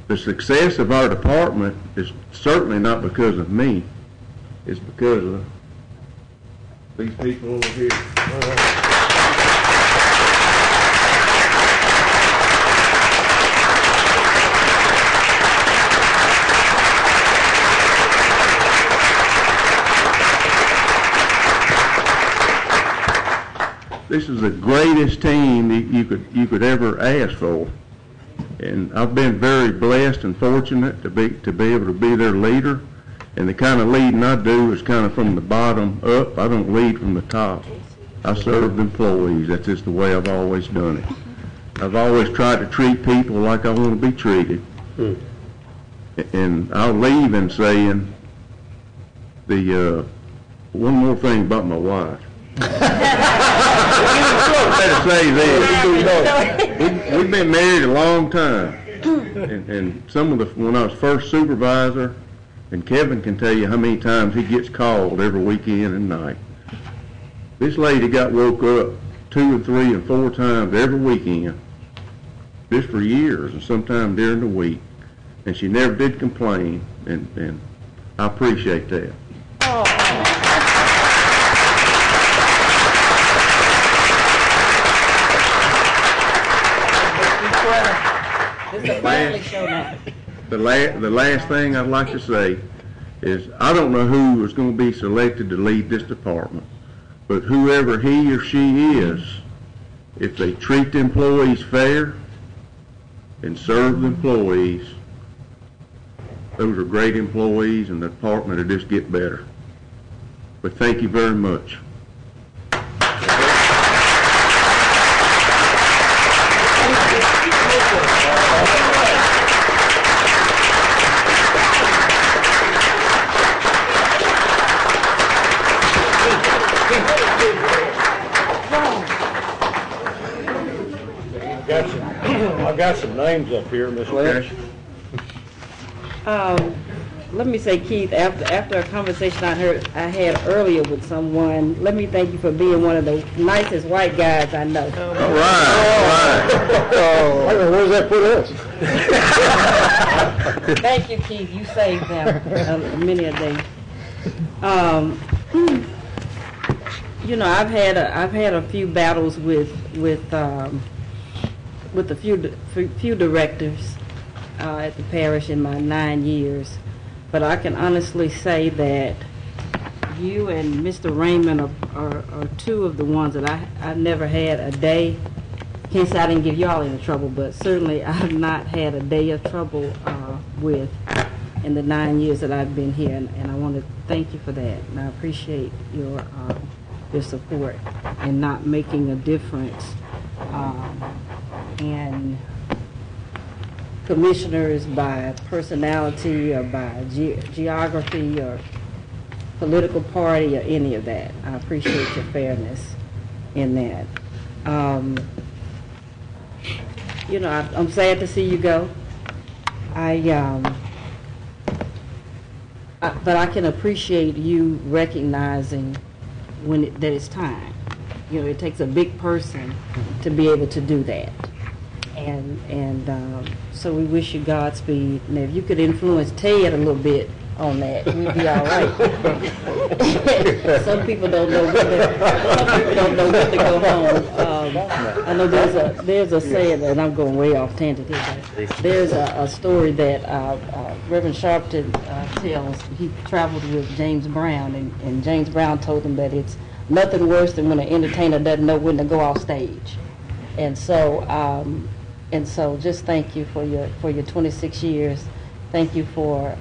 The success of our department is certainly not because of me. It's because of these people over here. This is the greatest team that you could ever ask for, and I've been very blessed and fortunate to be able to be their leader. And the kind of leading I do is kind of from the bottom up. I don't lead from the top. I serve employees. That's just the way I've always done it. I've always tried to treat people like I want to be treated. And I'll leave in saying one more thing about my wife. Better say this. We've been married a long time, and when I was first supervisor, and Kevin can tell you how many times he gets called every weekend and night. This lady got woke up 2 and 3 and 4 times every weekend, just for years, and sometime during the week, and she never did complain, and I appreciate that. It's a family show now. The last thing I'd like to say is I don't know who is going to be selected to lead this department, but whoever he or she is, if they treat the employees fair and serve the employees, those are great employees, and the department will just get better. But thank you very much. I got some names up here, Miss Lynch. Let me say, Keith, after a conversation I had earlier with someone, let me thank you for being one of the nicest white guys I know. All right. Where does that put us? Thank you, Keith. You saved them many a day. You know, I've had a few battles with a few directors at the parish in my 9 years, but I can honestly say that you and Mr. Raymond are two of the ones that I never had a day. Can't say I didn't give y'all any trouble, but certainly I've not had a day of trouble with in the 9 years that I've been here, and I want to thank you for that, and I appreciate your support in not making a difference in commissioners by personality or by geography or political party or any of that. I appreciate your fairness in that. You know, I'm sad to see you go. But I can appreciate you recognizing that it's time. You know, it takes a big person to be able to do that. And so we wish you Godspeed. And if you could influence Ted a little bit on that, we'd be all right. Some people don't know when to go home. I know there's a saying, and I'm going way off tangent here, but there's a story that Reverend Sharpton tells. He traveled with James Brown, and James Brown told him that it's nothing worse than when an entertainer doesn't know when to go off stage. And so just thank you for your 26 years. Thank you for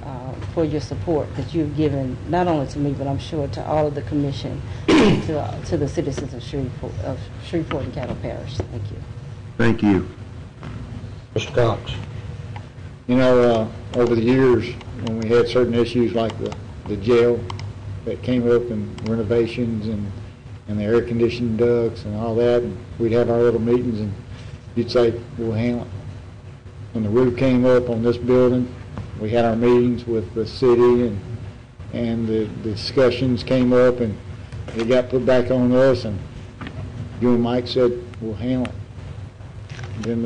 your support that you've given not only to me, but I'm sure to all of the commission, to the citizens of Shreveport and Caddo Parish. Thank you. Thank you. Mr. Cox. You know, over the years, when we had certain issues like the jail that came up and renovations and the air conditioning ducts and all that, and we'd have our little meetings and you'd say, we'll handle it. When the roof came up on this building, we had our meetings with the city and the discussions came up and it got put back on us, and you and Mike said, we'll handle it. Then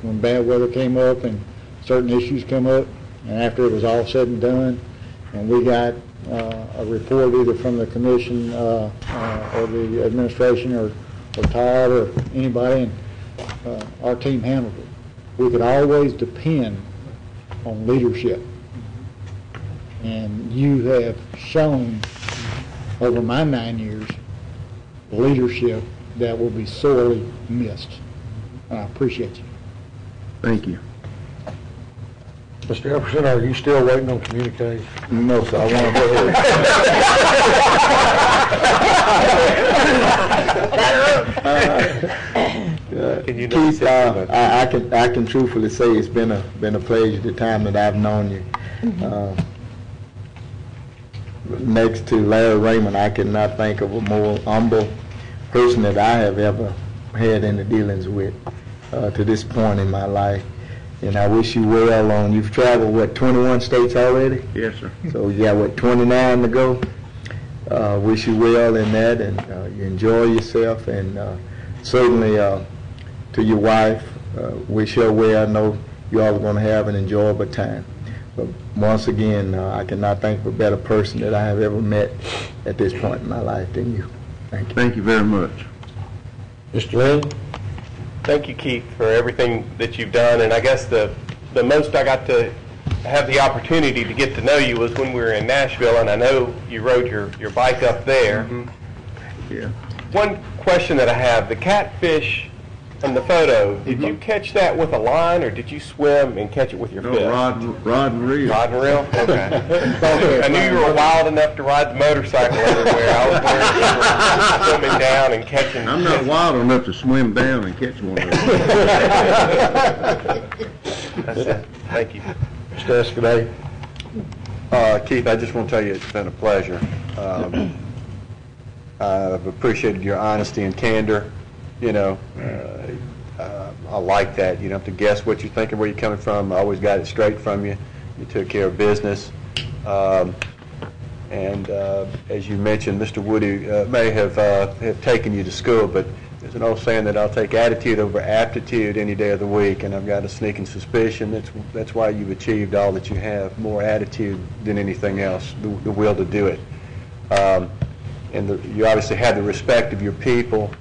when bad weather came up and certain issues come up, and after it was all said and done, and we got a report either from the commission or the administration or Todd or anybody, and our team handled it. We could always depend on leadership. And you have shown over my 9 years leadership that will be sorely missed. And I appreciate you. Thank you. Mr. Jefferson, are you still waiting on communication? No, sir. I want to go ahead. You know, Keith, I can truthfully say it's been a pleasure the time that I've known you. Next to Larry Raymond, I cannot think of a more humble person that I have ever had any dealings with to this point in my life. And I wish you well on, you've traveled, what, 21 states already? Yes, sir. So you got, what, 29 to go? Wish you well in that, and you enjoy yourself, and certainly to your wife, wish her well. I know you all are going to have an enjoyable time. But once again, I cannot think of a better person that I have ever met at this point in my life than you. Thank you. Thank you very much. Mr. Lynn? Thank you, Keith, for everything that you've done. And I guess the most I got to have the opportunity to get to know you was when we were in Nashville, and I know you rode your bike up there. Mm-hmm. Yeah. One question that I have, the catfish in the photo, did you catch that with a line, or did you swim and catch it with your fist? Rod and reel. Rod and reel? Okay. I knew you were wild enough to ride the motorcycle everywhere. I was worried you were swimming down and catching. I'm not wild enough to swim down and catch one of those. That's it. Thank you. Mr. Escudé? Keith, I just want to tell you it's been a pleasure. I've appreciated your honesty and candor. You know, I like that. You don't have to guess what you're thinking, where you're coming from. I always got it straight from you. You took care of business. And as you mentioned, Mr. Woody may have taken you to school, but there's an old saying that I'll take attitude over aptitude any day of the week, and I've got a sneaking suspicion that's why you've achieved all that you have, more attitude than anything else, the will to do it. And you obviously have the respect of your people,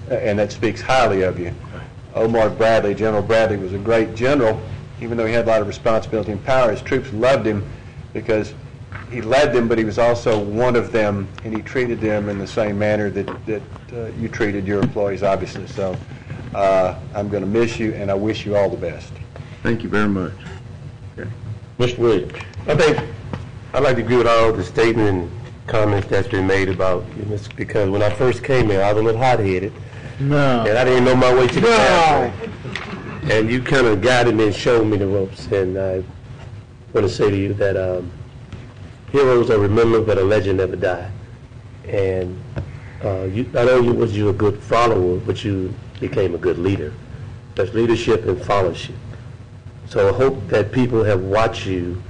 and that speaks highly of you. Omar Bradley, General Bradley, was a great general, even though he had a lot of responsibility and power. His troops loved him because he led them, but he was also one of them, and he treated them in the same manner that you treated your employees, obviously. So I'm going to miss you, and I wish you all the best. Thank you very much. Okay. Mr. Williams? I think I'd like to agree with all the statements and comments that's been made about you, because when I first came here, I was a little hot-headed. No. And I didn't know my way to the bathroom. And you kind of guided me and showed me the ropes. And I want to say to you that heroes are remembered, but a legend never die. And not only was you a good follower, but you became a good leader. That's leadership and followership. So I hope that people have watched you,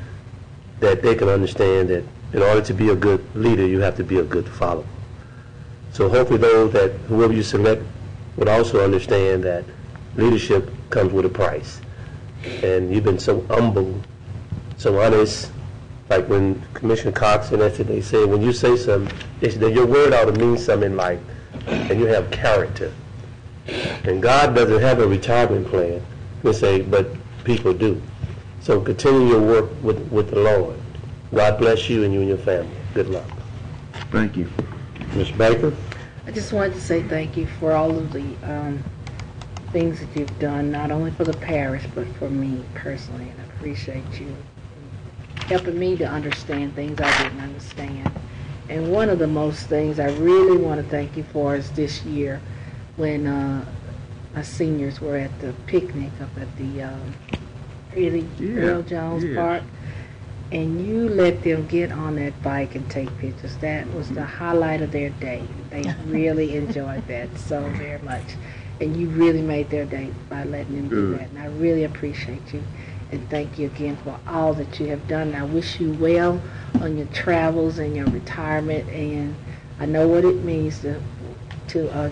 that they can understand that in order to be a good leader, you have to be a good follower. So hopefully those that, whoever you select, would also understand that leadership comes with a price. And you've been so humble, so honest, like when Commissioner Cox and that's it, they say, when you say something, they say that your word ought to mean something like, and you have character. And God doesn't have a retirement plan, they say, but people do. So continue your work with the Lord. God bless you and you and your family. Good luck. Thank you. Ms. Baker? I just wanted to say thank you for all of the things that you've done, not only for the parish, but for me personally, and I appreciate you helping me to understand things I didn't understand. And one of the most things I really want to thank you for is this year when my seniors were at the picnic up at the Earl Jones Park. And you let them get on that bike and take pictures. That was the highlight of their day. They really enjoyed that so very much. And you really made their day by letting them do that. And I really appreciate you. And thank you again for all that you have done. And I wish you well on your travels and your retirement. And I know what it means to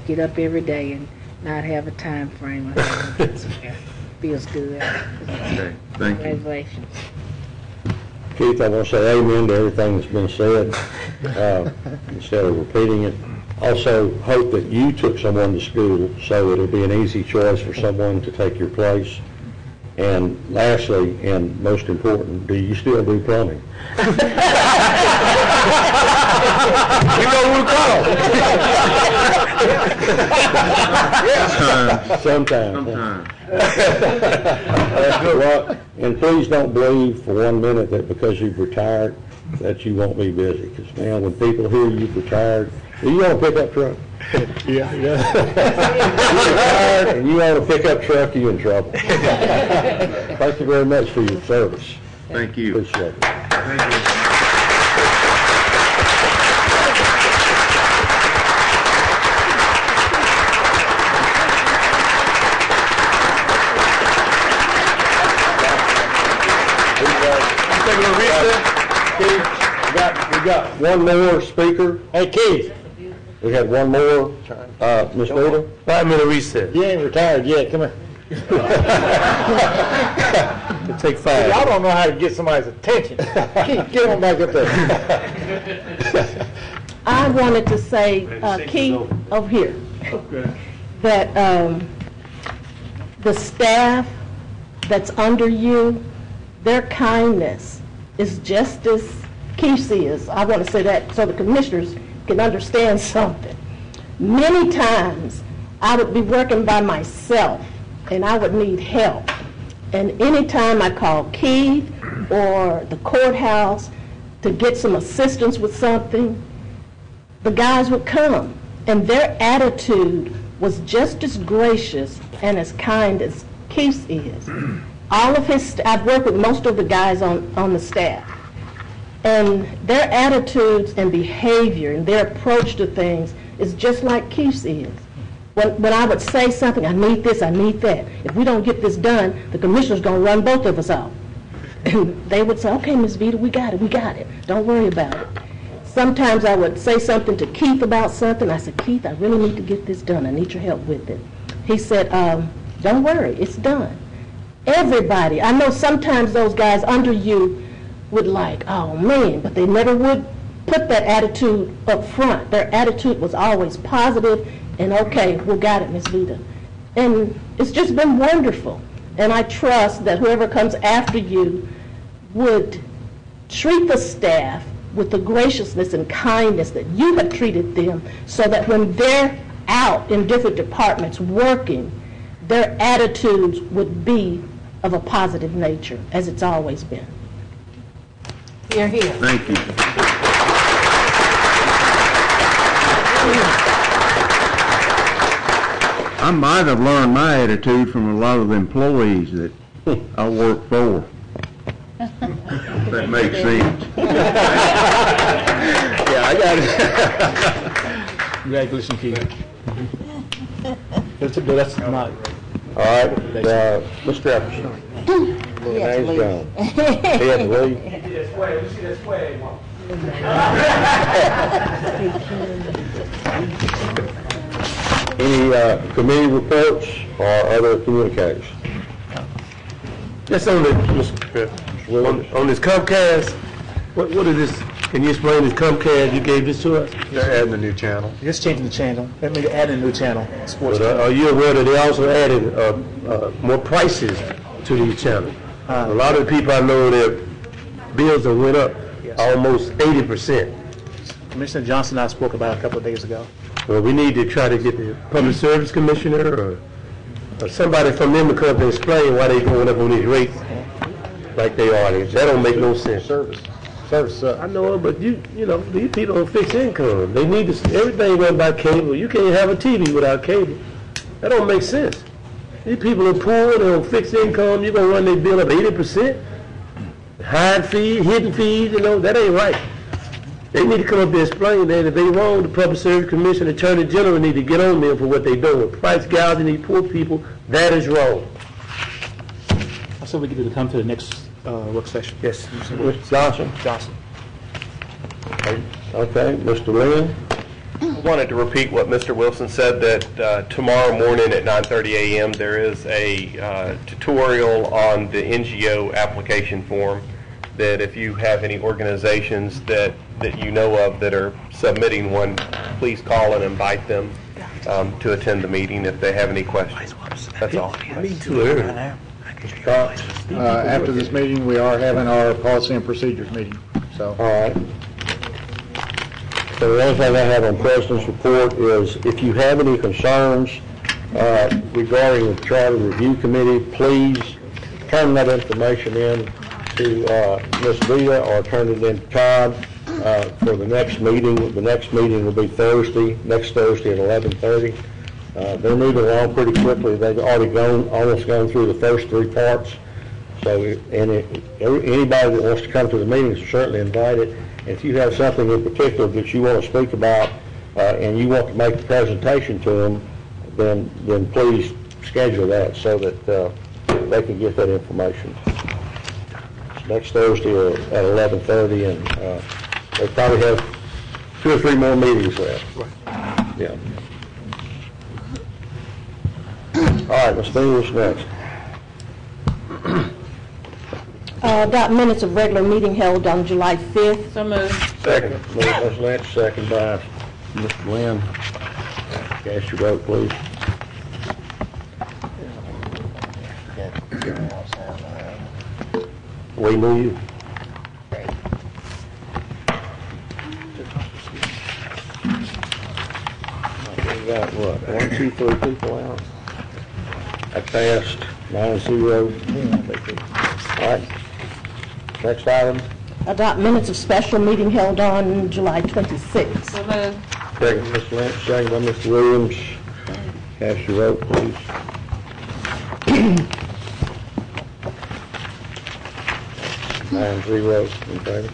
get up every day and not have a time frame. It feels good. Okay, thank you. Congratulations. Keith, I want to say amen to everything that's been said, instead of repeating it. Also, hope that you took someone to school so it'll be an easy choice for someone to take your place. And lastly, and most important, do you still do plumbing? You know who to call. Sometimes. Well, and please don't believe for 1 minute that because you've retired that you won't be busy. Because, man, when people hear you've retired, do you want a pickup truck? Yeah, You're retired and you own a pickup truck, you're in trouble. Thank you very much for your service. Thank you. Appreciate it. Thank you. Taking a recess. Keith, we got one more speaker. Hey, Keith. We had one more. Ms. Vita? 5 minute recess. you ain't retired yet, come here. It'll take 5. Y'all don't know how to get somebody's attention. Get on back up there. I wanted to say, Keith, over here, that the staff that's under you, their kindness is just as Keith's is. I want to say that so the commissioners can understand something. Many times, I would be working by myself, and I would need help. And anytime I called Keith or the courthouse to get some assistance with something, the guys would come, and their attitude was just as gracious and as kind as Keith's is. All of his, I've worked with most of the guys on the staff, and their attitudes and behavior and their approach to things is just like Keith's is. When I would say something, I need this, I need that. If we don't get this done, the commissioner's going to run both of us out. And they would say, okay, Ms. Vita, we got it. Don't worry about it. Sometimes I would say something to Keith about something. I said, Keith, I really need to get this done. I need your help with it. He said, don't worry, it's done. Everybody, I know sometimes those guys under you would like, oh man, but they never would put that attitude up front. Their attitude was always positive and okay, we got it, Ms. Vita. And it's just been wonderful. And I trust that whoever comes after you would treat the staff with the graciousness and kindness that you have treated them, so that when they're out in different departments working, their attitudes would be of a positive nature, as it's always been. Hear, hear. Thank you. I might have learned my attitude from a lot of the employees that I work for. That makes sense. Yeah, I got it. Congratulations, Keith. That's not. All right, Mr. Jefferson. Name's gone. He had to leave. Any committee reports or other communications? Just on this Comcast, what is this? Can you explain this Comcast? You gave this to us? They're adding a new channel. Just changing the channel. Let me add a new channel, sports But, channel. are you aware that they also added more prices to these channels? A lot of the people I know, their bills have went up almost 80%. Commissioner Johnson and I spoke about it a couple of days ago. Well, we need to try to get the Public Service Commissioner or somebody from them to come and explain why they going up on these rates like they are. That don't make no sense. Service. I know, but you know, these people on fixed income. They need to, everything run by cable. You can't have a TV without cable. That don't make sense. These people are poor, they're on fixed income. You're going to run their bill up 80%. Hide fees, hidden fees, you know, that ain't right. They need to come up and explain that. If they wrong, the Public Service Commission, Attorney General need to get on them for what they're doing. Price gouging these poor people, that is wrong. I said we get to come to the next work session. Yes. Mr. Johnson? Johnson. Okay, Mr. Lynn? I wanted to repeat what Mr. Wilson said, that tomorrow morning at 9:30 a.m. there is a tutorial on the NGO application form, that if you have any organizations that you know of that are submitting one, please call and invite them to attend the meeting if they have any questions. That's all. Me too early. After this meeting, we are having our policy and procedures meeting, so. All right. So the only thing I have on President's report is if you have any concerns regarding the Charter Review Committee, please turn that information in to Ms. Vita or turn it in to Todd, for the next meeting. The next meeting will be next Thursday at 11:30. They're moving along pretty quickly. They've already almost gone through the first three parts. So, anybody that wants to come to the meetings is certainly invited. If you have something in particular that you want to speak about and you want to make a presentation to them, then please schedule that so that they can get that information. It's next Thursday at 11:30, and they probably have 2 or 3 more meetings left. Yeah. All right, let's do this next. Adopt minutes of regular meeting held on July 5th. So moved. Second. Moved by Ms. Lynch, second by Mr. Lynn. Cast your vote, please. We move. We got what, 1, 2, 3 people out? That passed 9-0. All right. Next item. Adopt minutes of special meeting held on July 26th. So moved. Second, Ms. Lynch, second by Mr. Williams. Cast your vote, please. 9-0 in favor.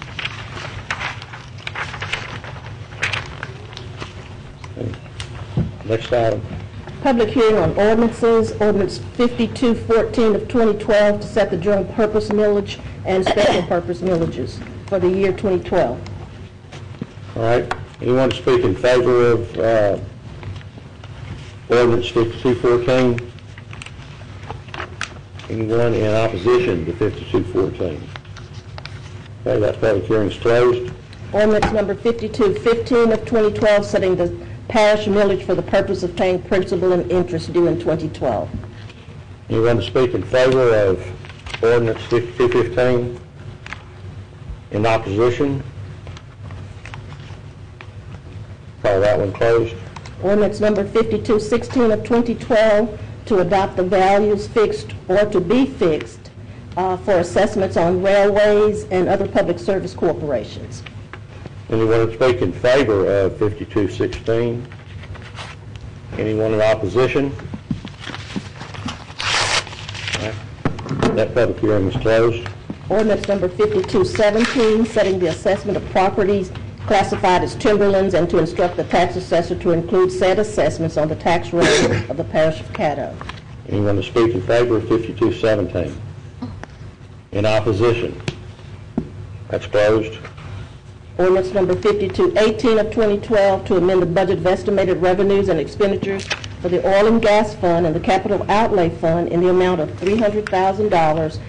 Okay. Next item. Public hearing on ordinances, ordinance 5214 of 2012 to set the general purpose millage and special purpose millages for the year 2012. All right. Anyone to speak in favor of ordinance 5214? Anyone in opposition to 5214? Okay, that public hearing is closed. Ordinance number 5215 of 2012, setting the parish millage for the purpose of paying principal and interest due in 2012. Anyone to speak in favor of ordinance 5215? In opposition? Call that one closed. Ordinance number 5216 of 2012 to adopt the values fixed or to be fixed for assessments on railways and other public service corporations. Anyone to speak in favor of 5216? Anyone in opposition? Right. That public hearing is closed. Ordinance number 5217, setting the assessment of properties classified as timberlands and to instruct the tax assessor to include said assessments on the tax roll of the parish of Caddo. Anyone to speak in favor of 5217? In opposition? That's closed. Ordinance number 5218 of 2012 to amend the budget of estimated revenues and expenditures for the oil and gas fund and the capital outlay fund in the amount of $300,000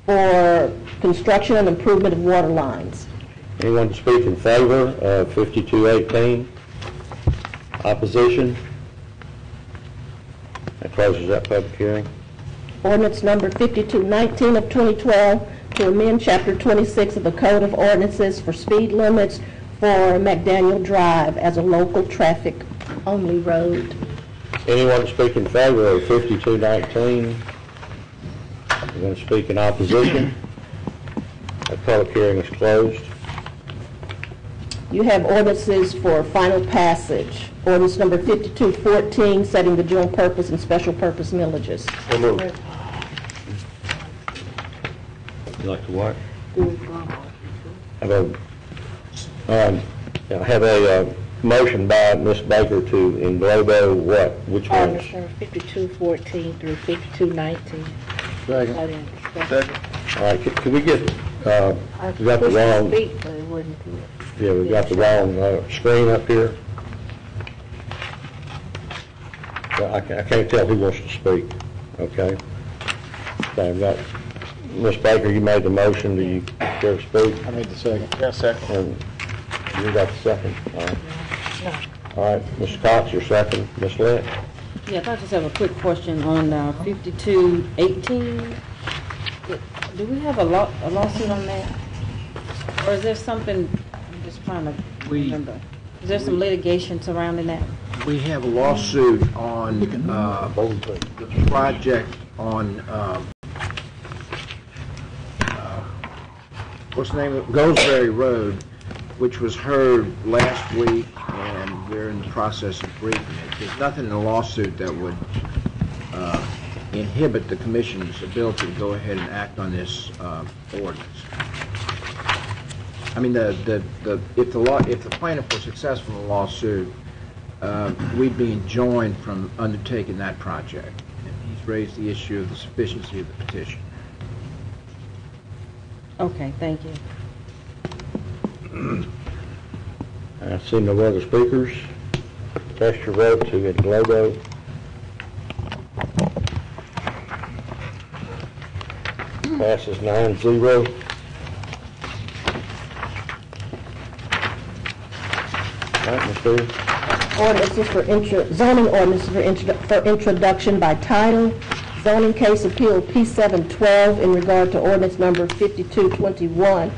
for construction and improvement of water lines. Anyone to speak in favor of 5218? Opposition? That closes that public hearing. Ordinance number 5219 of 2012 to amend Chapter 26 of the Code of Ordinances for speed limits for McDaniel Drive as a local traffic-only road. Anyone to speak in favor of 5219? You're going to speak in opposition? That public hearing is closed. You have ordinances for final passage. Ordinance number 5214, setting the general purpose and special purpose millages. So moved. You like to what? Have a motion by Ms. Baker to englobo what? Which ones? Ordinance number 5214 through 5219. Second. All right, can we get, we got the wrong, Speak, but it wouldn't do it. yeah, we got the wrong screen up here. So I can't tell who wants to speak, okay? So I've got, Ms. Baker, you made the motion, do you care to speak? I made the second. Yeah, second. And you got the second, all right. No. All right, Mr. Cox, your second. Ms. Lynch? Yes, I just have a quick question on 5218. Do we have a lawsuit on that? Or is there something, I'm just trying to remember. Is there some litigation surrounding that? We have a lawsuit on the project on, what's the name of it? Goldsberry Road, which was heard last week, and we're in the process of briefing it. There's nothing in the lawsuit that would inhibit the commission's ability to go ahead and act on this ordinance. I mean, if the plaintiff were successful in the lawsuit, we'd be enjoined from undertaking that project. And he's raised the issue of the sufficiency of the petition. Okay, thank you. I see no other speakers. Cast your vote to get the logo. Passes 9-0. All right, Ms. Stevens. Ordinances for zoning ordinances for introduction by title. Zoning case appeal P712 in regard to ordinance number 5221.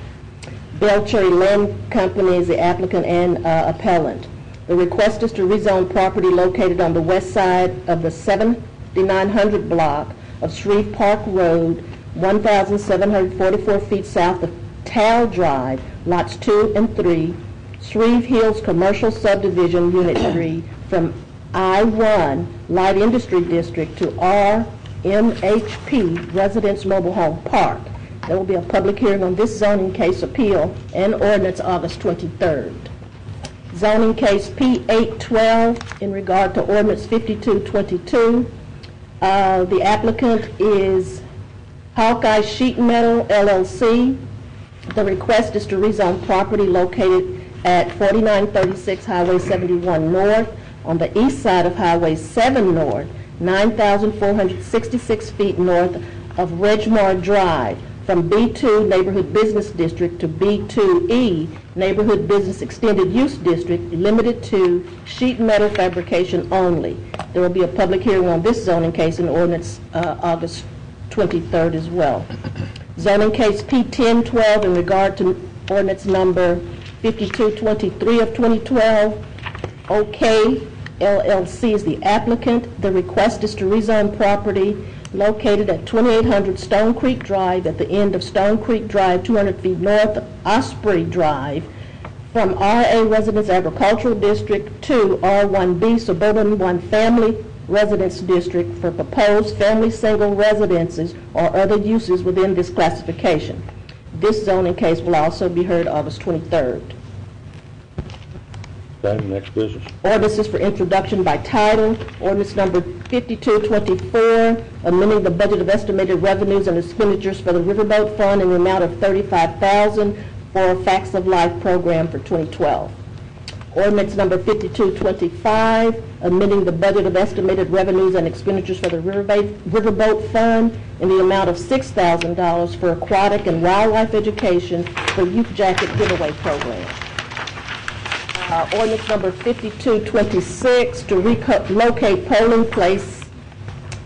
Belcherry Land Company is the applicant and appellant. The request is to rezone property located on the west side of the 7900 block of Shreve Park Road, 1,744 feet south of Tal Drive, lots 2 and 3, Shreve Hills Commercial Subdivision, Unit 3, from I-1 Light Industry District to RMHP Residence Mobile Home Park. There will be a public hearing on this zoning case appeal and ordinance August 23rd. Zoning case P812 in regard to ordinance 5222. The applicant is Hawkeye Sheet Metal LLC. The request is to rezone property located at 4936 Highway 71 North on the east side of Highway 7 North, 9,466 feet north of Wedgemar Drive, from B2 Neighborhood Business District to B2E Neighborhood Business Extended Use District, limited to sheet metal fabrication only. There will be a public hearing on this zoning case in ordinance August 23rd as well. Zoning case P1012 in regard to ordinance number 5223 of 2012. OK LLC is the applicant. The request is to rezone property located at 2800 Stone Creek Drive at the end of Stone Creek Drive, 200 feet north of Osprey Drive, from RA Residence Agricultural District to R1B Suburban 1 Family Residence District for proposed family single residences or other uses within this classification. This zoning case will also be heard August 23rd. Okay, next business. Ordinances for introduction by title. Ordinance number 5224, amending the budget of estimated revenues and expenditures for the Riverboat Fund in the amount of $35,000 for Facts of Life program for 2012. Ordinance number 5225, amending the budget of estimated revenues and expenditures for the Riverboat Fund in the amount of $6,000 for aquatic and wildlife education for Youth Jacket Giveaway program. Ordinance number 5226, to relocate polling place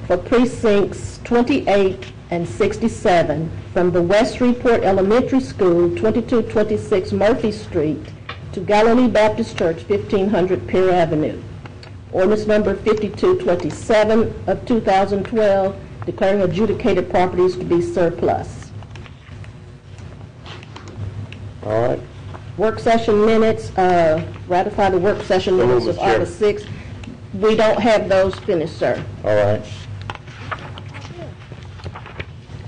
for precincts 28 and 67 from the West Shreveport Elementary School, 2226 Murphy Street, to Galilee Baptist Church, 1500 Pier Avenue. Ordinance number 5227 of 2012, declaring adjudicated properties to be surplus. All right. Work session minutes, ratify the work session minutes of August 6th. We don't have those finished, sir. All right.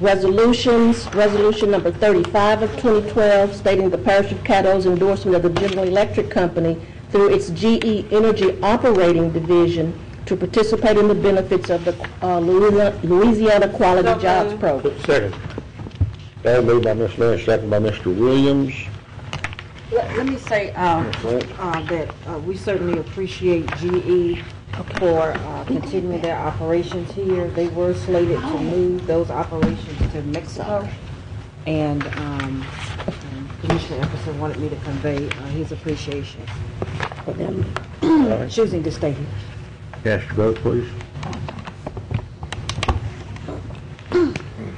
Resolutions, resolution number 35 of 2012, stating the Parish of Caddo's endorsement of the General Electric Company through its GE Energy Operating Division to participate in the benefits of the Louisiana Quality Jobs Program. Second. That moved by Ms. Lynch, second by Mr. Williams. Let me say that we certainly appreciate GE for continuing their operations here. They were slated to move those operations to Mexico, and Commissioner Epperson wanted me to convey his appreciation for them choosing to stay here. Cast your vote, please.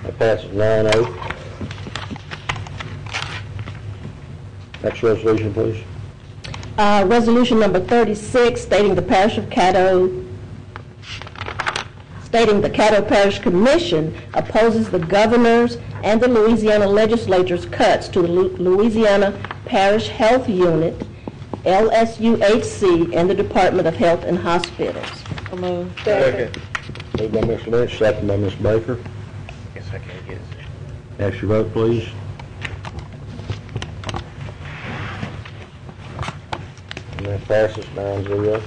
That passes 9-0. Next resolution, please. Resolution number 36, stating the Parish of Caddo stating the Caddo Parish Commission opposes the governor's and the Louisiana legislature's cuts to the Louisiana Parish Health Unit, LSUHC, and the Department of Health and Hospitals. Second. Moved by Mr. Lynch, second by Ms. Baker. Guess I can't get it. Ask your vote, please. And that passes 9-0.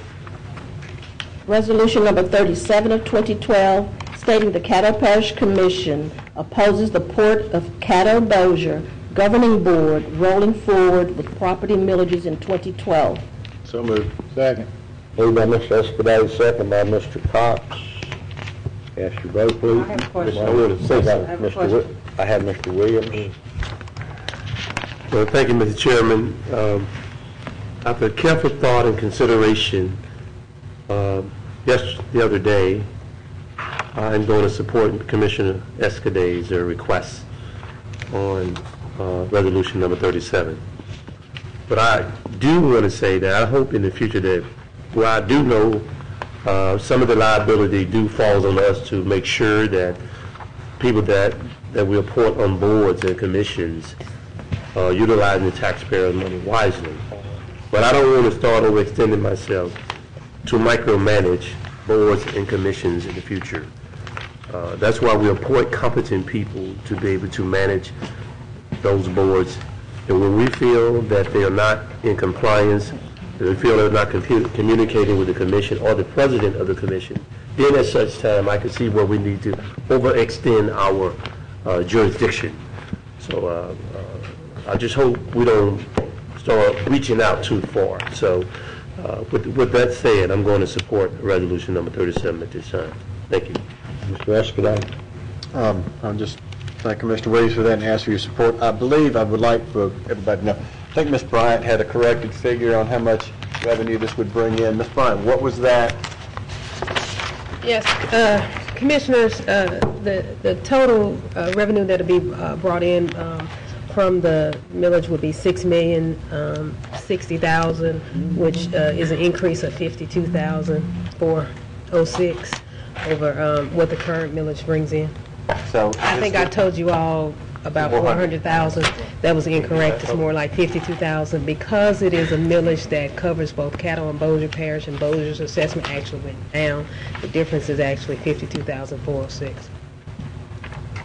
Resolution number 37 of 2012, stating the Caddo Parish Commission opposes the Port of Caddo Bossier Governing Board rolling forward with property millages in 2012. So moved. Second. Moved by Mr. Espadate, second by Mr. Cox. Ask your vote, please. I have a question. I have Mr. Williams. Well, thank you, Mr. Chairman. After careful thought and consideration, the other day, I'm going to support Commissioner Escadade's request on resolution number 37. But I do want to say that I hope in the future that, well, I do know some of the liability falls on us to make sure that people that we appoint on boards and commissions utilizing the taxpayer money wisely. But I don't want to start overextending myself to micromanage boards and commissions in the future. That's why we appoint competent people to be able to manage those boards. And when we feel that they are not in compliance, that we feel they're not communicating with the commission or the president of the commission, then at such time I can see where we need to overextend our jurisdiction. So I just hope we don't start reaching out too far. So with that said, I'm going to support resolution number 37 at this time. Thank you. Mr. Escadade. I'm just thanking Mr. Williams for that and ask for your support. I believe I would like for everybody to know, I think Ms. Bryant had a corrected figure on how much revenue this would bring in. Ms. Bryant, what was that? Yes, Commissioners, the total revenue that will be brought in from the millage would be $6,060,000, which is an increase of $52,406 over what the current millage brings in. So I think I told you all about 400,000. That was incorrect. It's more like 52,000 because it is a millage that covers both Caddo and Bossier Parish, and Bossier's assessment actually went down. The difference is actually 52,406.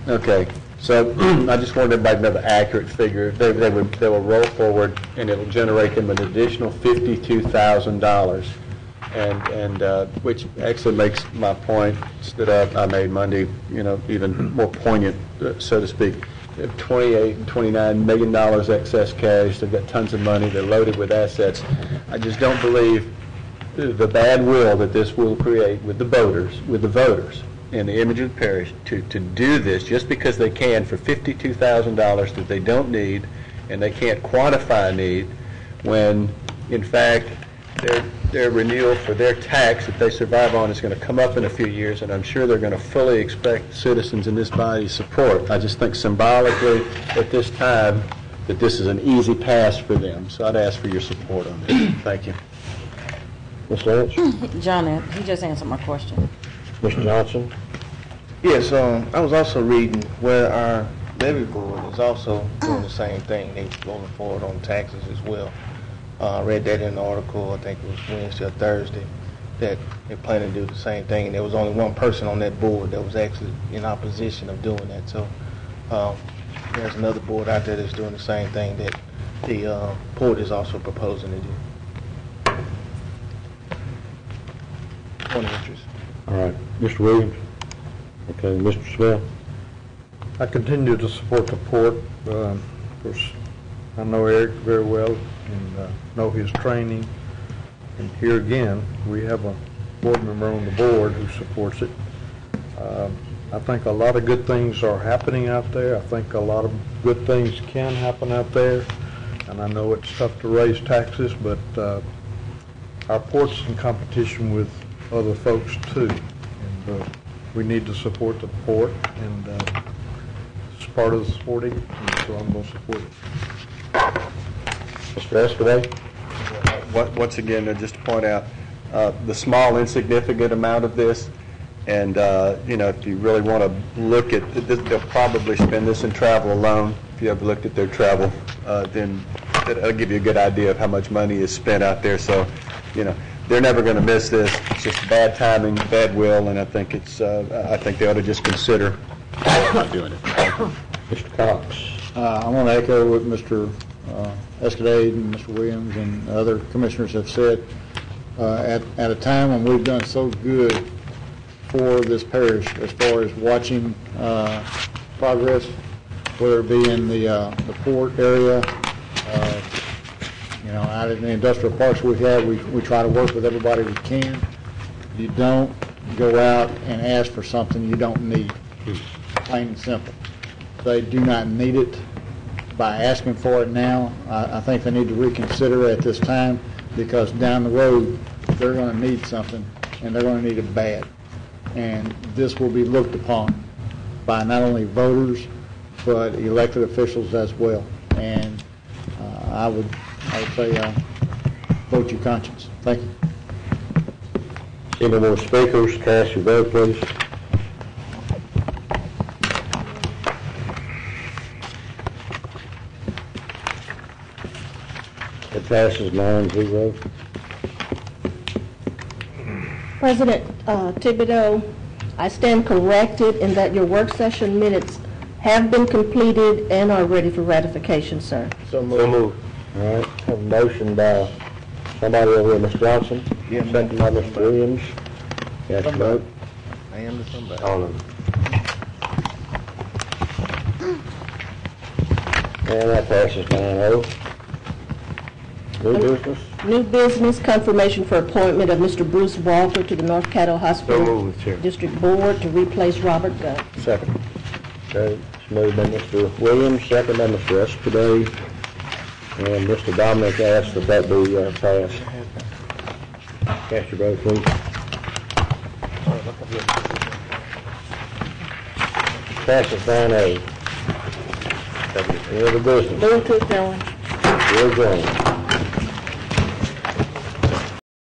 Okay, so I just wanted everybody to know the accurate figure. They will roll forward, and it'll generate them an additional $52,000, and which actually makes my point that I made Monday, even more poignant, so to speak. They have $28 and $29 million excess cash. They've got tons of money. They're loaded with assets. I just don't believe the bad will that this will create with the voters in the image of the parish to do this just because they can for $52,000 that they don't need and they can't quantify need, when in fact their renewal for their tax that they survive on is going to come up in a few years, and I'm sure they're going to fully expect citizens in this body's support. I just think symbolically at this time that this is an easy pass for them. So I'd ask for your support on this. Thank you. Ms. Lynch? John, he just answered my question. Mr. Johnson? Yes, I was also reading where our levy board is also doing the same thing. They're rolling forward on taxes as well. I read that in an article, I think it was Wednesday or Thursday, that they're planning to do the same thing. And there was only one person on that board that was actually in opposition of doing that. So there's another board out there that's doing the same thing that the port is also proposing to do. On interest. All right. Mr. Williams? Okay. Mr. Smith? I continue to support the port. Of course, I know Eric very well and know his training. And here again, we have a board member on the board who supports it. I think a lot of good things are happening out there. I think a lot of good things can happen out there. And I know it's tough to raise taxes, but our port's in competition with other folks too. And we need to support the port, and it's part of the supporting, and so I'm going to support it. Mr. Escadade? Once again, just to point out, the small insignificant amount of this And, if you really want to look at, they'll probably spend this in travel alone. If you ever looked at their travel, then that'll give you a good idea of how much money is spent out there. So, they're never going to miss this. It's just bad timing, bad will, and I think they ought to just consider not doing it. Mr. Cox. I want to echo what Mr. Escadade and Mr. Williams and other commissioners have said. At a time when we've done so good for this parish as far as watching progress, whether it be in the port area, out in the industrial parks we have, we try to work with everybody we can. You don't go out and ask for something you don't need, plain and simple. They do not need it. By asking for it now, I think they need to reconsider at this time, because down the road, they're going to need something, and they're going to need it bad. And this will be looked upon by not only voters, but elected officials as well. And I would say vote your conscience. Thank you. Any more speakers? Cast your vote, please. It passes 9-0. President Thibodeau, I stand corrected in that your work session minutes have been completed and are ready for ratification, sir. So moved. All right, have a motion by somebody over here, Ms. Johnson. Second by Mr. Williams. Cast your vote. I am to somebody. All of them. And that passes 9-0. New business? New business, confirmation for appointment of Mr. Bruce Walker to the North Caddo Hospital moved, Chair. District Board to replace Robert Gunn. Second. Okay, it's moved by Mr. Williams, second by Mr. Escadade. And Mr. Dominic asked that be passed. Cast your vote, please. Passes 9-0. Any other business? Move to adjourn. We're adjourned.